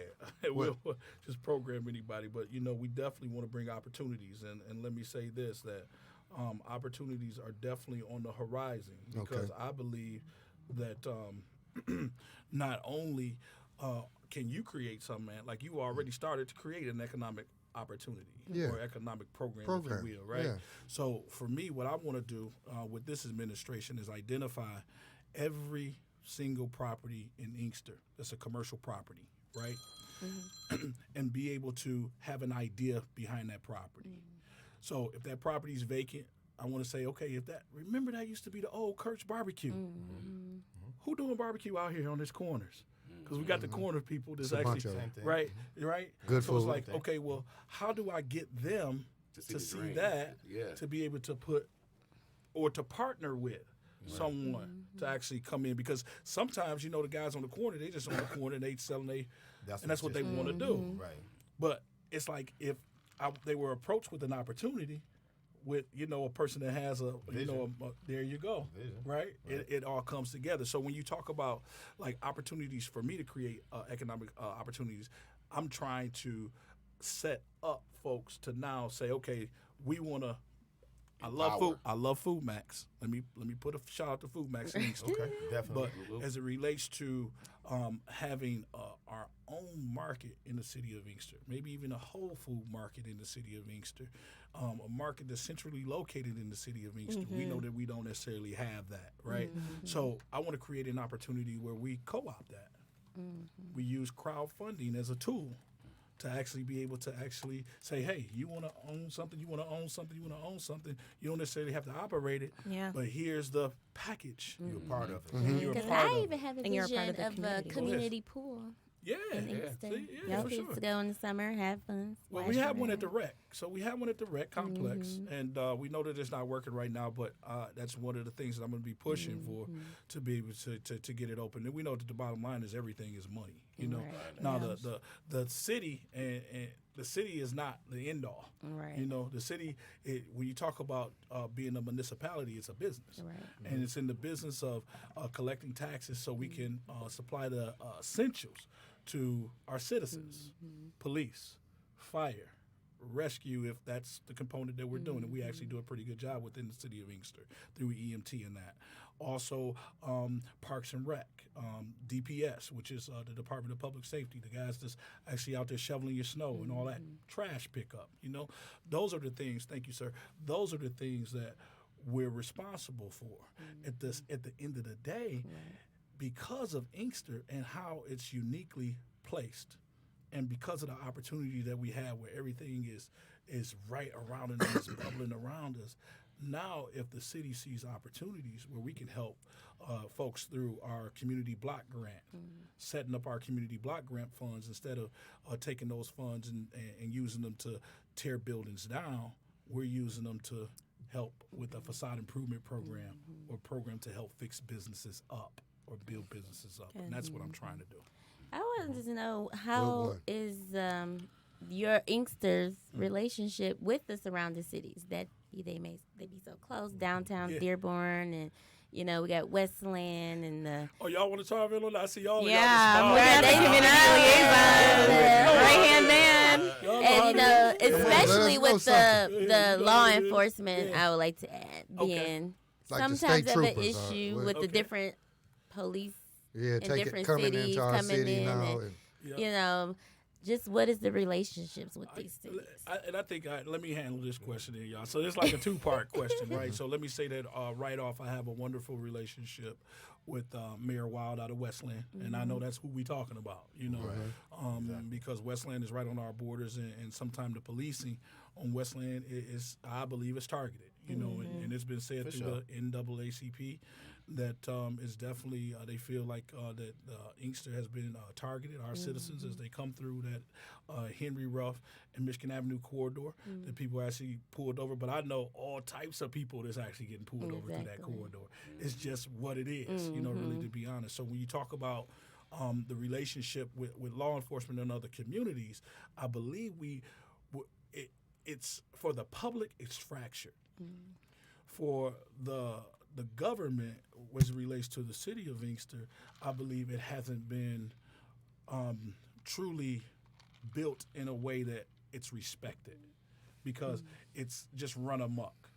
what- we'll just program anybody. But you know, we definitely want to bring opportunities, and let me say this that opportunities are definitely on the horizon because Okay. I believe that not only can you create something, man, like you already started to create an economic opportunity Yeah. or economic program, Program, if you will, right? yeah. So for me, what I want to do with this administration is identify every single property in Inkster that's a commercial property, right? And be able to have an idea behind that property. So if that property is vacant, I want to say, okay, remember that used to be the old Kurt's barbecue. Who doing barbecue out here on these corners? Because we got the corner people that's It's a bunch actually of 'em. Same thing. right. Good so it's food. like, okay, well, how do I get them To see to the see dream. that Yeah. to be able to put or to partner with someone to actually come in? Because sometimes, you know, the guys on the corner, they just on the corner and they selling and that's what they want to do. Right. But it's like if they were approached with an opportunity with, you know, a person that has there you go, Vision. right? It all comes together. So when you talk about like opportunities for me to create economic opportunities, I'm trying to set up folks to now say, okay, we want to. I love Empower. food. I love Food Max. Let me put a shout out to Food Max. Okay, definitely. But as it relates to having our own market in the city of Inkster, maybe even a whole food market in the city of Inkster, a market that's centrally located in the city of Inkster. We know that we don't necessarily have that, right? So I want to create an opportunity where we co-opt that. We use crowdfunding as a tool to actually be able to actually say, hey, you want to own something, you want to own something, you want to own something. You don't necessarily have to operate it, but here's the package. You're a part of it. You're a Because part I of even it. have a And you're a part vision of the of a community. community pool Yeah, in yeah. Inkster. See, yeah, Y'all for kids sure. to go in the summer, have fun. Well, we splash have one at the around. rec. So we have one at the rec complex, and we know that it's not working right now, but that's one of the things that I'm going to be pushing for to be able to get it open. And we know that the bottom line is everything is money. You know, Right. now Yeah. the city and the city is not the end all. Right. You know, the city, when you talk about being a municipality, it's a business. Right. And it's in the business of collecting taxes so we can supply the essentials to our citizens, police, fire, rescue, if that's the component that we're doing. And we actually do a pretty good job within the city of Inkster through EMT and that. Also, Parks and Rec, DPS, which is the Department of Public Safety, the guys that's actually out there shoveling your snow and all that trash pickup. You know, those are the things. Thank you, sir. Those are the things that we're responsible for. At the end of the day, because of Inkster and how it's uniquely placed, and because of the opportunity that we have where everything is right around and it's bubbling around us, now if the city sees opportunities where we can help folks through our community block grant, setting up our community block grant funds instead of taking those funds and using them to tear buildings down, we're using them to help with a facade improvement program or program to help fix businesses up or build businesses up. And that's what I'm trying to do. I wanted to know how one. is your Inkster's relationship with the surrounding cities that they be so close, downtown Yeah. Dearborn, and we got Westland and the Oh, y'all want to talk about it? I see y'all. Yeah, y'all we're just the smile. community liaison. Right hand man. Y'all know and how to do it. especially Let us with know something. the You law know, enforcement, yeah. I would like to add Okay. being Like the sometimes state of an troopers, issue what- with the Okay. different police Yeah, in take it different coming cities into our coming city in now. and, Yeah. just what is the relationships with these cities? I think let me handle this question here, y'all. So it's like a two-part question, right? So let me say that right off, I have a wonderful relationship with Mayor Wild out of Westland, and I know that's who we talking about, because Westland is right on our borders, and sometimes the policing on Westland is, I believe, is targeted, and it's been said through sure. the NAACP that is definitely they feel like that Inkster has been targeted. Our citizens as they come through that Henry Ruff and Michigan Avenue corridor, that people actually pulled over. But I know all types of people that's actually getting pulled over through that Exactly. corridor. It's just what it is, really, to be honest. So when you talk about the relationship with law enforcement and other communities, I believe it's for the public, it's fractured. For the government, as it relates to the city of Inkster, I believe it hasn't been truly built in a way that it's respected, because it's just run amok.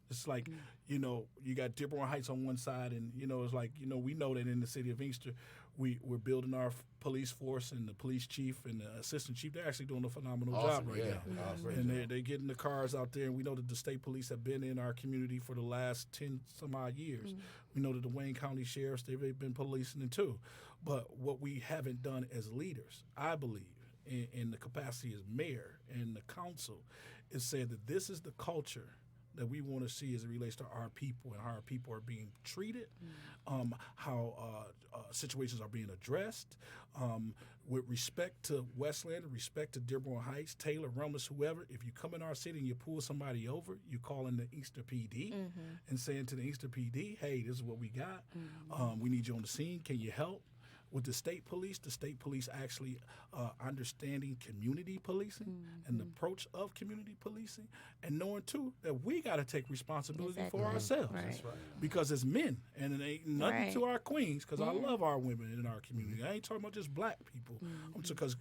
It's like, you got Dearborn Heights on one side, and, it's like, we know that in the city of Inkster, we're building our police force, and the police chief and the assistant chief, they're actually doing a phenomenal job right now. Awesome. And they're getting the cars out there, and we know that the state police have been in our community for the last 10 some odd years. We know that the Wayne County sheriffs, they've been policing it too. But what we haven't done as leaders, I believe, in the capacity as mayor and the council, is said that this is the culture that we want to see as it relates to our people and how our people are being treated, how situations are being addressed, with respect to Westland, respect to Dearborn Heights, Taylor, Rumlis, whoever. If you come in our city and you pull somebody over, you call in the Inkster PD and saying to the Inkster PD, hey, this is what we got. We need you on the scene. Can you help? with the state police actually understanding community policing and the approach of community policing, and knowing too that we got to take responsibility for ourselves. Right. Because as men, and it ain't nothing to our queens, because I love our women in our community. I ain't talking about just black people, because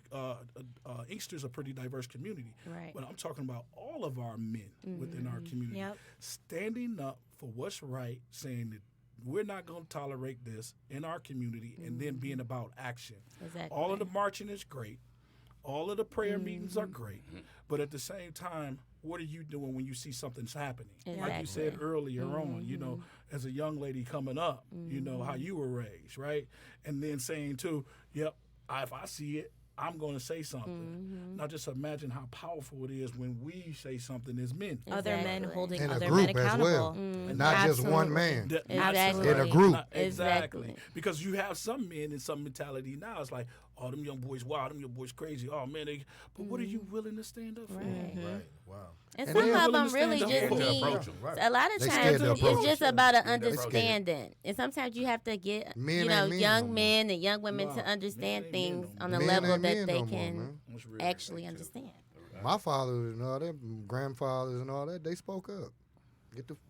Inkster's a pretty diverse community. Right. But I'm talking about all of our men within our community standing up for what's right, saying that we're not going to tolerate this in our community, and then being about action. Exactly. All of the marching is great. All of the prayer meetings are great. But at the same time, what are you doing when you see something's happening? Like you said earlier on, you know, as a young lady coming up, you know, how you were raised, right? And then saying too, yep, if I see it, I'm going to say something. Now just imagine how powerful it is when we say something as men. Other men holding In a other group men as accountable. well. Not just one man. Exactly. In a group. Exactly. Because you have some men in some mentality now. It's like, oh, them young boys wild, them young boys crazy. Oh, man, but what are you willing to stand up for? Right. Wow. And And some they of willing them to really stand just up for need, it. a lot of They times scared to it's approach just it. about an Scared. understanding. And sometimes you have to get, Men you know, ain't men young no more. men and young women No, to understand men ain't men things no on more. a Men level ain't that men they no more, can man. That's real. actually understand. My father and all that, grandfathers and all that, they spoke up.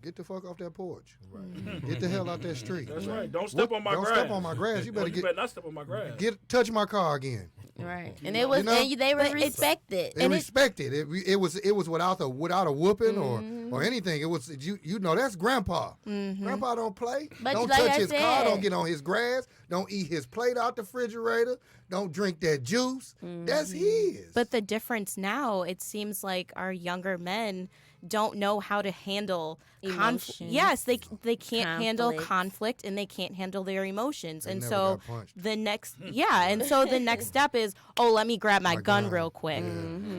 Get the fuck off that porch. Right. Get the hell out that street. That's right. Don't step on my Don't grass. step on my grass. You better You better not step on my grass. touch my car again. Right. And it was, know, and they were but it's- respected. They And respect it. It was without a whooping or anything. It was you know that's grandpa. Grandpa don't play. But Don't like touch I his car. said- Don't get on his grass. Don't eat his plate out the refrigerator. Don't drink that juice. That's his. But the difference now, it seems like our younger men don't know how to handle conflict. Emotions. Yes, they can't handle Conflict. conflict, and they can't handle their emotions. They and never so got punched. the next and so the next step is, oh, let me grab my gun real quick.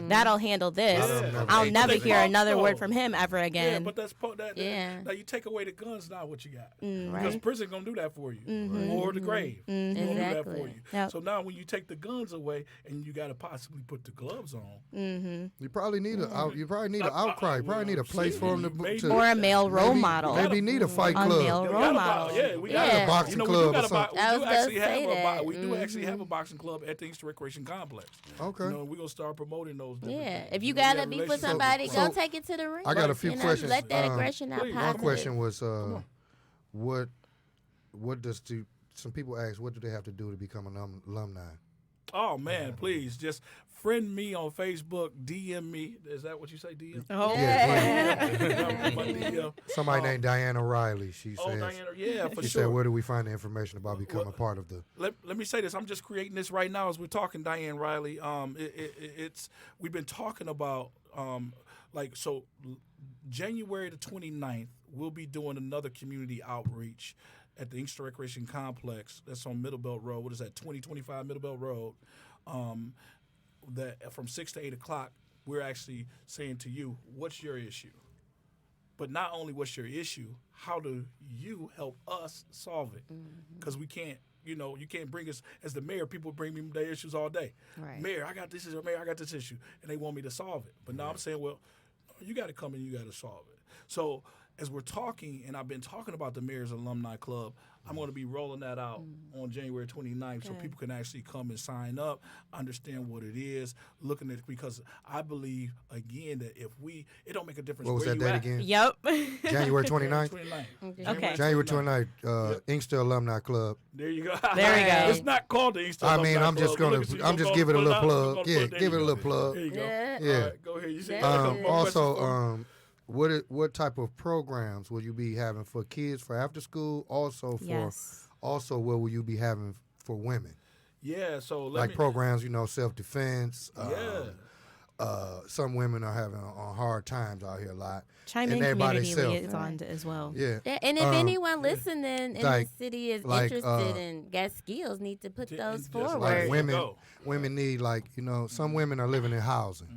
That'll handle this. Yeah. I'll never They hear talk another though. word from him ever Yeah, again. but that's Yeah. now you take away the guns, now what you got? Mm-hmm. Because prison gonna do that for you, or the grave gonna do that Exactly. for you. Yep. So now when you take the guns away and you got to possibly put the gloves on, you probably need an outcry. You probably need a place for him Maybe. to Or a male role model. maybe need a fight A club. male we role got a model. we Yeah. got A boxing we club do or got a something. I was gonna actually have say that. we do actually have a boxing club at the Inkster Recreation Complex. Okay. You know, we're gonna start promoting those. different Yeah. things. If you know, we gotta have be with relationships. somebody, So- go take it to the ring. I got a few You know, questions. Let that aggression out please. My positive. question was, what does some people ask, what do they have to do to become an alumni? Oh man, please just friend me on Facebook, DM me. Is that what you say, DM? Oh, My DM. Somebody named Diana Riley. She Oh, says. Diana, yeah, for She sure. said, "Where do we find the information about becoming part of the?" Let me say this. I'm just creating this right now as we're talking, Diane Riley. It's we've been talking about January the 29th, we'll be doing another community outreach at the Inkster Recreation Complex. That's on Middlebelt Road. What is that? 2025 Middlebelt Road. That from 6 to 8 o'clock, we're actually saying to you, what's your issue? But not only what's your issue, how do you help us solve it? Because we can't, you can't bring us, as the mayor, people bring me their issues all day. Right. Mayor, I got this issue, Mayor, I got this issue. And they want me to solve it. But now I'm saying, well, you got to come and you got to solve it. So as we're talking, and I've been talking about the Mayor's Alumni Club, I'm going to be rolling that out on January 29th so people can actually come and sign up, understand what it is, looking at it, because I believe, again, that it don't make a difference What was where that you date at. again? Yep. January 29th. 29th. Okay. January 29th. Inkster Alumni Club. There you go. There we go. It's not called the Inkster I Alumni mean, I'm just Club. gonna, Look at you, I'm just gonna giving it a put little out. We're plug. gonna Yeah, put- there give it you a little go. plug. There you go. Yeah. Yeah. All right, go ahead. You said some more questions for me? Also, what type of programs will you be having for kids for after school? Also for Yes. what will you be having for women? Yeah, so Like programs, self defense. Yeah. Some women are having hard times out here a lot. Chime And in everybody community self. liaison as well. Yeah. Yeah, and if anyone listening in like- the city is like, interested and got skills, need to put Ju- those just forward. like Like women, go. women need some women are living in housing.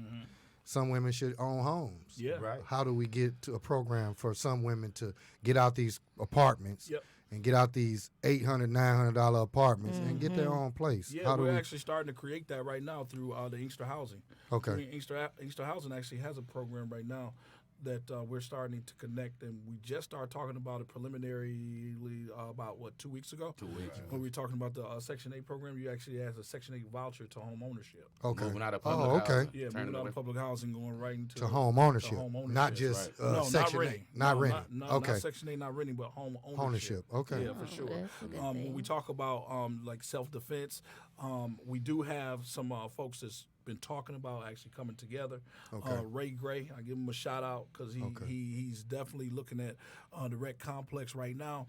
Some women should own homes. Yeah. Right. How do we get to a program for some women to get out these apartments Yep. and get out these $800, $900 apartments and get their own place? Yeah, How do we're we? actually starting to create that right now through the Inkster Housing. Okay. Inkster Housing actually has a program right now that we're starting to connect, and we just started talking about it preliminarily about 2 weeks ago. 2 weeks. When we were talking about the Section 8 program, you actually have a Section 8 voucher to home ownership. Okay. Moving out of public okay. housing. Yeah, turning moving out away of public housing, going right into To home ownership, to home ownership. not just No, Section not 8. renting. Not No, renting. Not Okay. Section 8, not renting, but home ownership. Ownership. Okay. Yeah, for sure. That's a good When thing. we talk about like self-defense, we do have some folks that's been talking about actually coming together. Okay. Ray Gray, I give him a shout out because he's definitely looking at the rec complex right now.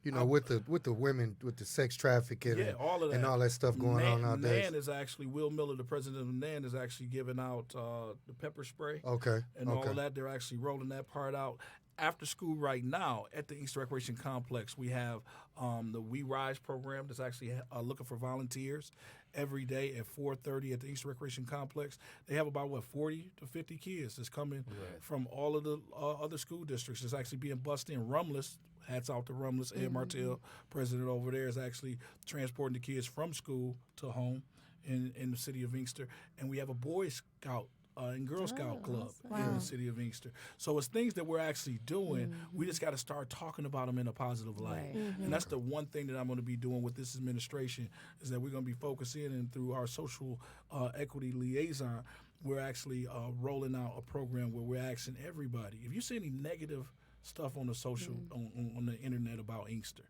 You know, with the women, with the sex trafficking All of that. and all that stuff going on nowadays. NAN is actually, Will Miller, the president of NAN, is actually giving out the pepper spray. Okay. And all of that. They're actually rolling that part out. After school right now at the Inkster Recreation Complex, we have the We Rise program that's actually looking for volunteers every day at 4:30 at the Inkster Recreation Complex. They have about, 40 to 50 kids that's coming from all of the other school districts. It's actually being bussed in. Rumless, hats out to Rumless. Ed Martell, president over there, is actually transporting the kids from school to home in the city of Inkster. And we have a Boy Scout and Girl Scout club in the city of Inkster. So it's things that we're actually doing. We just got to start talking about them in a positive light. And that's the one thing that I'm going to be doing with this administration is that we're going to be focusing and through our social equity liaison, we're actually rolling out a program where we're asking everybody, if you see any negative stuff on the social, on the internet about Inkster,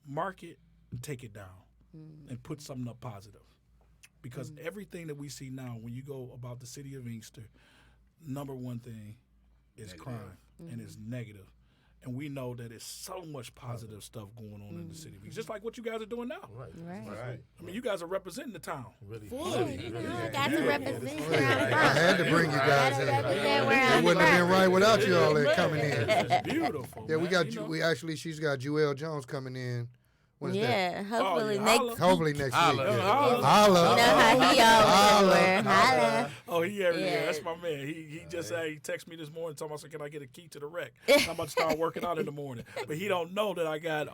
mark it and take it down and put something up positive. Because everything that we see now, when you go about the city of Inkster, number one thing is crime and it's negative. And we know that there's so much positive stuff going on in the city. Just like what you guys are doing now. Right. I mean, you guys are representing the town. Got to represent where I I'm from. had to bring you guys in. Represent where It I'm wouldn't have been from. right without you all that coming in. It's beautiful. Yeah, we man, got you know? we actually she's got Jewel Jones coming in. When is that? Yeah, hopefully yeah. next. Hopefully next week. Holla. Yeah. Holla. Holla. You know how he always wear. Holla. Oh, he everywhere. Yeah. That's my man. He just he texted me this morning talking about, can I get a key to the rec? I'm about to start working out in the morning. But he don't know that I got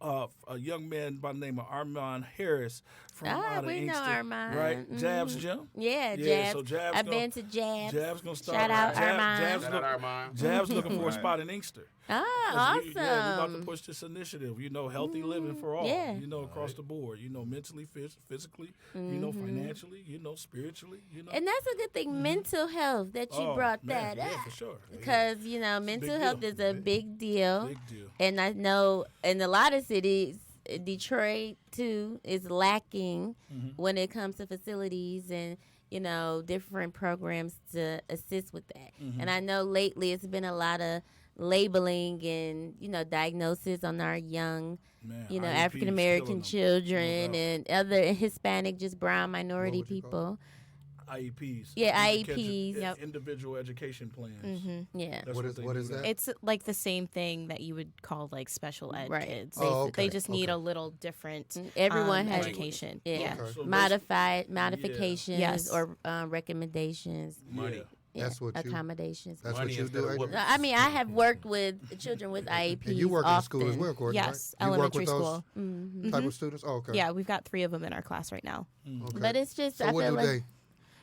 a young man by the name of Armand Harris from out of we know Inkster, Armand. right? Jabs Gym. Yeah, Yeah, Jabs. so Jabs I've gonna- been to Jabs. Jabs gonna start. Shout out Armand. Jabs, Shout out Armand. Jabs looking for a spot in Inkster. Oh, 'Cause awesome. we about to push this initiative. Healthy living for all. Yeah. Across the board. Mentally, physically. Financially. Spiritually. And that's a good thing, mental health, that you brought man, that up. Yeah, for sure. Because, mental big health deal. is a big deal. Big deal. And I know in a lot of cities, Detroit, too, is lacking when it comes to facilities and, different programs to assist with that. And I know lately it's been a lot of labeling and, diagnosis on our young, Man, IEP's African American killing them. children No and other Hispanic, just brown minority What would you call people. IEPs. Yeah, Individual- IEPs. Yep. Individual education plans. Yeah. That's What is- they what do is that? It's like the same thing that you would call like special ed Right. kids. Oh, okay. They just need Okay. a little different Everyone has education. Yeah. Okay. So Modifications Yes. or recommendations. Money. Yeah. That's what you- accommodations. That's Money what you instead do. of Adrian? whooping. I mean, I have worked with children with IEPs. And you work in often. school as well, Courtney, Yes, right? You work elementary with those school. Mm-hmm. type of students? Oh, okay. Yeah, we've got 3 of them in our class right now. Okay. But it's just, So I what feel do like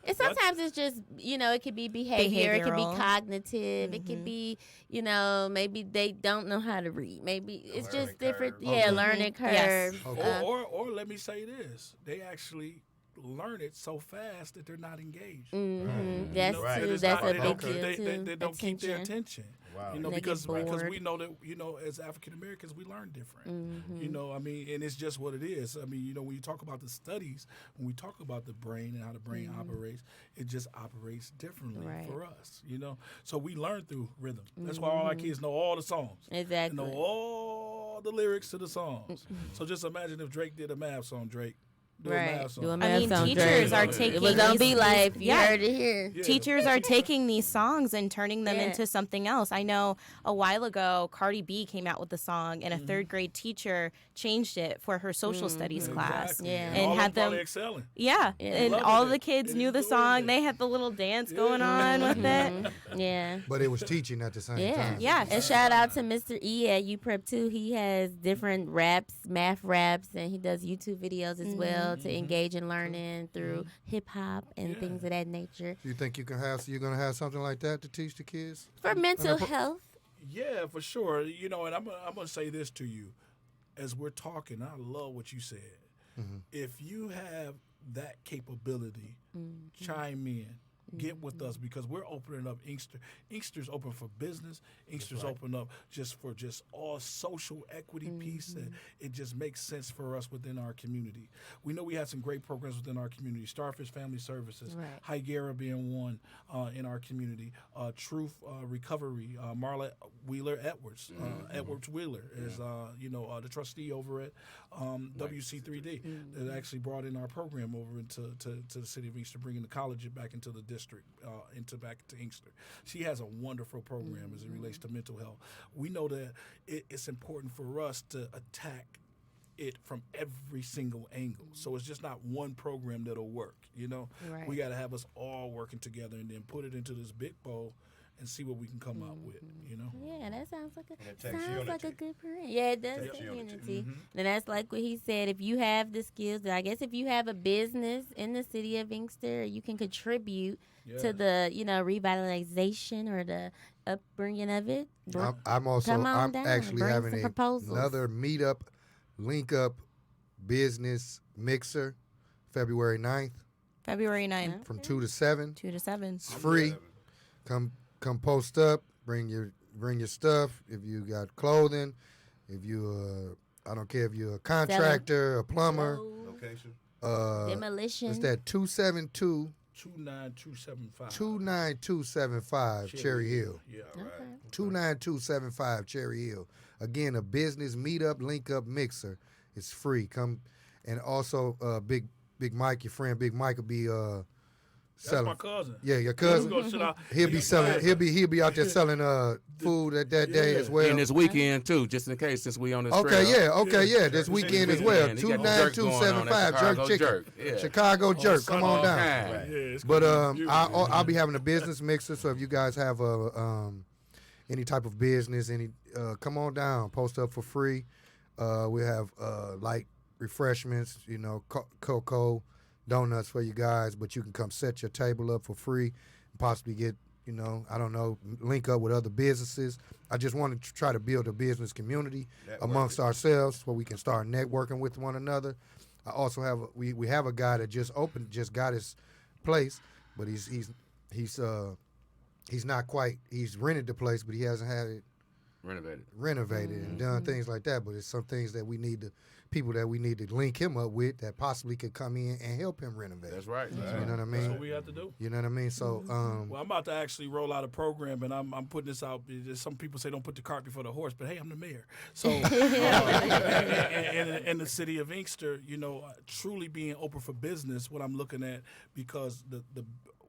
they? sometimes it's just, it could be behavior, it could be Behavioral. cognitive, it could be, maybe they don't know how to read. Maybe it's Learning just different, curve. Okay. learning curve. Yes. Okay. Or let me say this. They actually learn it so fast that they're not engaged. That's Right. true. It's That's not- a they big don't- deal they, too. they don't keep their attention. Wow. They get Because bored. we know that as African Americans we learn different. Mm-hmm. And it's just what it is. I mean, when you talk about the studies, when we talk about the brain and how the brain operates, it just operates differently Right. for us. So we learn through rhythm. That's why all our kids know all the songs. Exactly. Know all the lyrics to the songs. So just imagine if Drake did a math song. Drake. Do a Right. math song. Do a I math mean, song, teachers Drake. are It taking It was on these- Be Life. You yeah. heard it here. Yeah. Teachers are taking these songs and turning them Yeah. into something else. I know a while ago, Cardi B came out with the song, and a 3rd grade teacher changed it for her social studies class. Exactly. Yeah. And all had them probably them- excelling. Yeah, Yeah. and Loving all it. the kids knew the Enjoying song. it. They had the little dance going on with it. Yeah. But it was teaching at the same Yeah. time. Yes. And shout out to Mr. E at UPrep too. He has different raps, math raps, and he does YouTube videos as well. know, to engage in learning through hip hop and things of that nature. You think you're gonna have something like that to teach the kids For mental health. Yeah, for sure. You know, and I'm gonna say this to you, as we're talking. I love what you said. If you have that capability, chime in. Get with us because we're opening up Inkster. Inkster's open for business. Inkster's open up just all social equity piece. And it just makes sense for us within our community. We know we have some great programs within our community. Starfish Family Services, Hygera being one in our community. Truth Recovery, Marla Wheeler Edwards. Edwards Wheeler is the trustee over at WC3D that actually brought in our program over into to the city of Inkster, bringing the college back into the district, back to Inkster. She has a wonderful program as it relates to mental health. We know that it's important for us to attack it from every single angle. So it's just not one program that'll work, you know? Right. We got to have us all working together and then put it into this big bowl and see what we can come up with, you know? Yeah, that sounds like it takes unity. a good program. Yeah, it does take unity. And that's like what he said. If you have the skills, I guess if you have a business in the city of Inkster, you can contribute to the, revitalization or the upbringing of it. I'm actually having another meetup, link up business mixer, February 9th. February 9th. From 2 to 7. 2 to 7. It's free. Come post up. Bring your stuff. If you got clothing, if you I don't care if you're a contractor, a plumber. Location. Demolition. It's that 272 29275. 29275 Cherry Hill. Yeah, right. 29275 Cherry Hill. Again, a business meetup, link up mixer. It's free. Come, and also Big Mike, your friend Big Mike will be selling. That's my cousin. Yeah, your cousin. He'll be selling. He'll be out there selling food that day as well. And this weekend too, just in case since we on this trail. This weekend as well. 29275 Jerk Chicken. Chicago Jerk. Come on down. Yeah, but I'll be having a business mixer, so if you guys have any type of business, come on down, post up for free. We have light refreshments, cocoa, donuts for you guys, but you can come set your table up for free and possibly get, link up with other businesses. I just want to try to build a business community amongst ourselves where we can start networking with one another. I also have we have a guy that just got his place, but he's not quite, he's rented the place, but he hasn't had it renovated and done things like that. But it's some things that people that we need to link him up with that possibly could come in and help him renovate. That's right. You know what I mean? That's what we have to do. You know what I mean? So, well, I'm about to actually roll out a program, and I'm putting this out. Some people say don't put the cart before the horse, but hey, I'm the mayor. So, in the city of Inkster, truly being open for business, what I'm looking at, because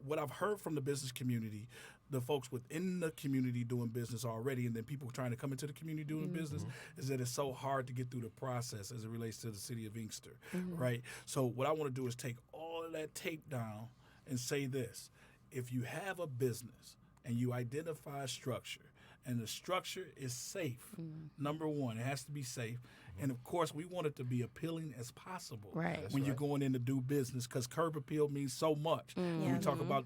what I've heard from the business community, the folks within the community doing business already, and then people trying to come into the community doing business, is that it's so hard to get through the process as it relates to the city of Inkster, right? So what I want to do is take all of that tape down and say this. If you have a business and you identify a structure, and the structure is safe, number one, it has to be safe. And, of course, we want it to be appealing as possible when you're going in to do business, because curb appeal means so much. When we talk about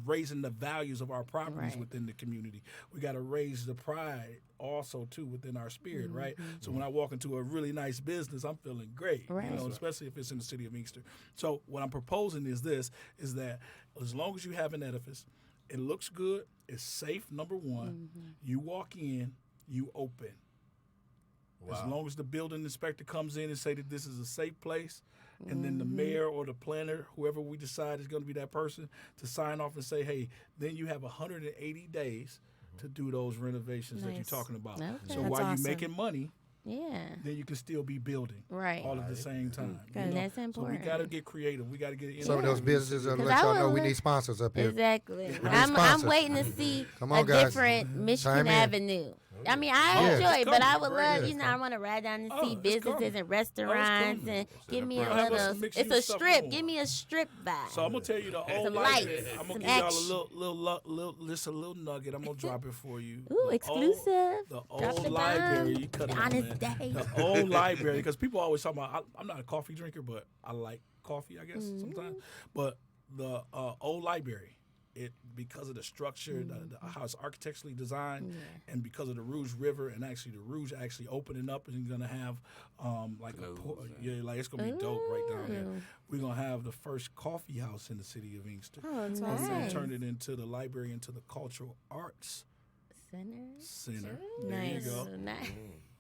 raising the values of our properties within the community, we got to raise the pride also, too, within our spirit, right? So when I walk into a really nice business, I'm feeling great, especially if it's in the city of Inkster. So what I'm proposing is that as long as you have an edifice, it looks good, it's safe, number one. You walk in, you open. Wow. As long as the building inspector comes in and say that this is a safe place, and then the mayor or the planner, whoever we decide is going to be that person, to sign off and say, hey, then you have 180 days to do those renovations that you're talking about. Okay. So while you're making money, then you can still be building all at the same time. That's important. So we got to get creative. We got to get some of those businesses will let y'all know we need sponsors up here. Exactly. I'm waiting to see a different Michigan Avenue. I mean, I Yeah. enjoy it, but I would Right. love, Yeah. I want to ride down and Oh, see it's businesses coming. and restaurants coming. and give me a We'll have us little. some mixed It's a use stuff strip. going. Give me a strip vibe. So I'm gonna tell you the old Some library. lights, I'm some gonna give y'all action. just a little nugget. I'm gonna drop it for you. Ooh, The exclusive. The Drop old the library. bomb. You cut The it out, honest man. day. The old library, because people always talk about. I'm not a coffee drinker, but I like coffee. I guess sometimes. But the old library. It because of the structure, how it's architecturally designed, and because of the Rouge River, and actually the Rouge actually opening up and gonna have like like it's gonna be dope right down there. We're gonna have the first coffee house in the city of Inkster. Oh, And we're gonna nice. turn it into the library, into the cultural arts center. There you Nice. go. Nice.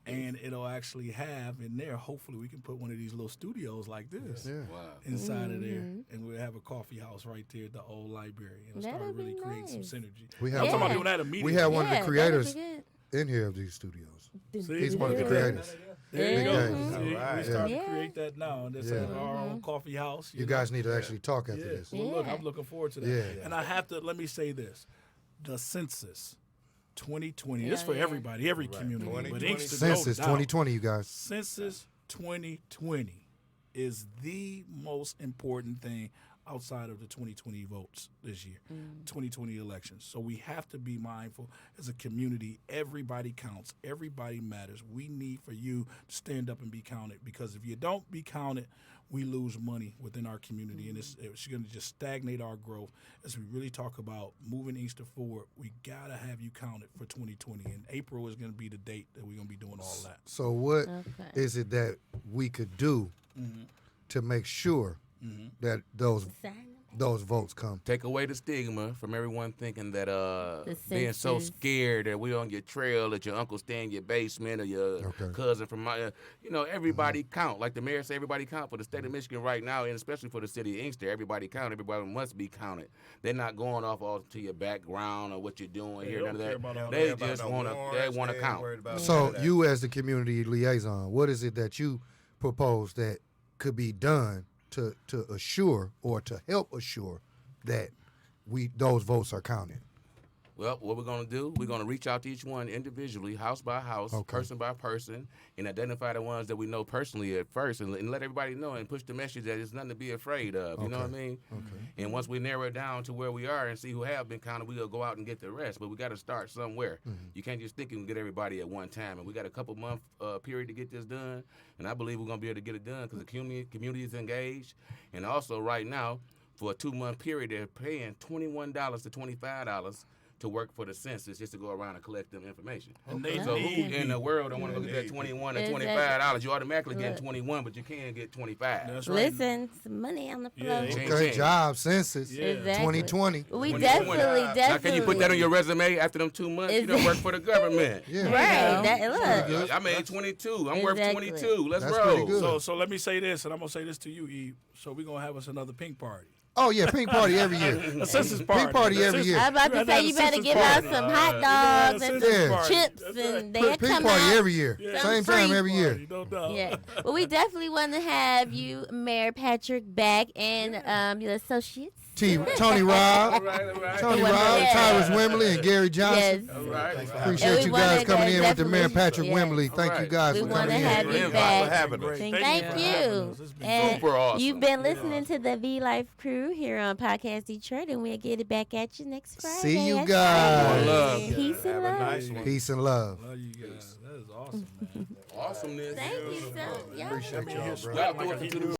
And it'll actually have in there. Hopefully, we can put one of these little studios like this Yeah. Wow. inside of there, and we'll have a coffee house right there at the old library, and start That'd be really creating some nice. synergy. We I'm have talking about Yeah. doing that immediately. we have one of Yeah, the that'd be creators good. in here of these studios. He's He's one of the creators. There you Big go. game. See, Alright. we start to Yeah. create that now, and just Yeah. have our own coffee house. You know? guys need to actually talk after Yeah. this. Well, look, Yeah. I'm looking forward to that. Yeah. And I have to let me say this: the census 2020. It's Yeah, for yeah. everybody, every community. But 2020. Inkster, Census no doubt. 2020, you guys. Census 2020 is the most important thing outside of the 2020 votes this year, 2020 elections. So we have to be mindful as a community. Everybody counts. Everybody matters. We need for you to stand up and be counted, because if you don't be counted, we lose money within our community, and it's going to just stagnate our growth. As we really talk about moving Inkster forward, we got to have you counted for 2020, and April is going to be the date that we're going to be doing all that. So what is Okay. it that we could do to make sure that those votes come? Take away the stigma from everyone thinking that The being so census. scared that we on your trail, that your uncle stay in your basement, or your Okay. cousin from my, everybody count. Like the mayor said, everybody count for the state of Michigan right now, and especially for the city of Inkster. Everybody count. Everybody must be counted. They're not going off all to your background or what you're doing here. None of that. They just want to count. So you as the community liaison, what is it that you propose that could be done to assure or to help assure that those votes are counted? Well, what we're going to do, we're going to reach out to each one individually, house by house, Okay. person by person, and identify the ones that we know personally at first, and let everybody know and push the message that there's nothing to be afraid of. You know what I mean? Okay. And once we narrow it down to where we are and see who have been counted, we'll go out and get the rest. But we got to start somewhere. You can't just think you can get everybody at one time. And we got a couple month period to get this done, and I believe we're going to be able to get it done because the community is engaged. And also right now, for a 2-month period, they're paying $21 to $25 to work for the census, just to go around and collect them information. And they So who need in the world don't want to go get that 21 or Exactly. $25? You automatically get Look. 21, but you can't get 25. That's right. Listen, some money on the floor. Yeah, Change Okay, it. job census Yeah. Exactly. 2020. We 2020. definitely. Now, can you put that on your resume after them 2 months? You don't work for the government. Yeah. Right. That, Pretty look. good. I made 22. I'm worth Exactly. 22. Let's That's roll. pretty good. So let me say this, and I'm gonna say this to you, Eve. So we're gonna have us another pink party. Oh yeah, pink party every year. A census party. Pink party A every census- year. I'm about to We're gonna say have you a better census give out party. some We're hot gonna have dogs a and census Yeah. some party. chips, That's and right. they'll Pink come party out. every year. Yeah. Same Free. time every year. Party, no doubt. Yeah, well, we definitely want to have you, Mayor Patrick, back and your associates. Tony Robb, Tony Wimbley. Robb, Yeah. Tyrus Wimbley, and Gary Johnson. Yes. All right. And Appreciate we you wanna guys coming in with the Mayor definitely- Patrick yes. Wimbley. Thank you Alright. guys We for want coming to have in. you Thank back. having us. Great. Thank for you. having us. It's been And Super awesome. you've been listening to the V Life crew here on Podcast Detroit, and we'll get it back at you next Friday. See you That's guys. right. Love. Peace and Have a love. nice one. Peace and love. Love you guys. That is awesome, man. Awesomeness. Thank you so. Yeah. Appreciate y'all, bro. Y'all throw it to the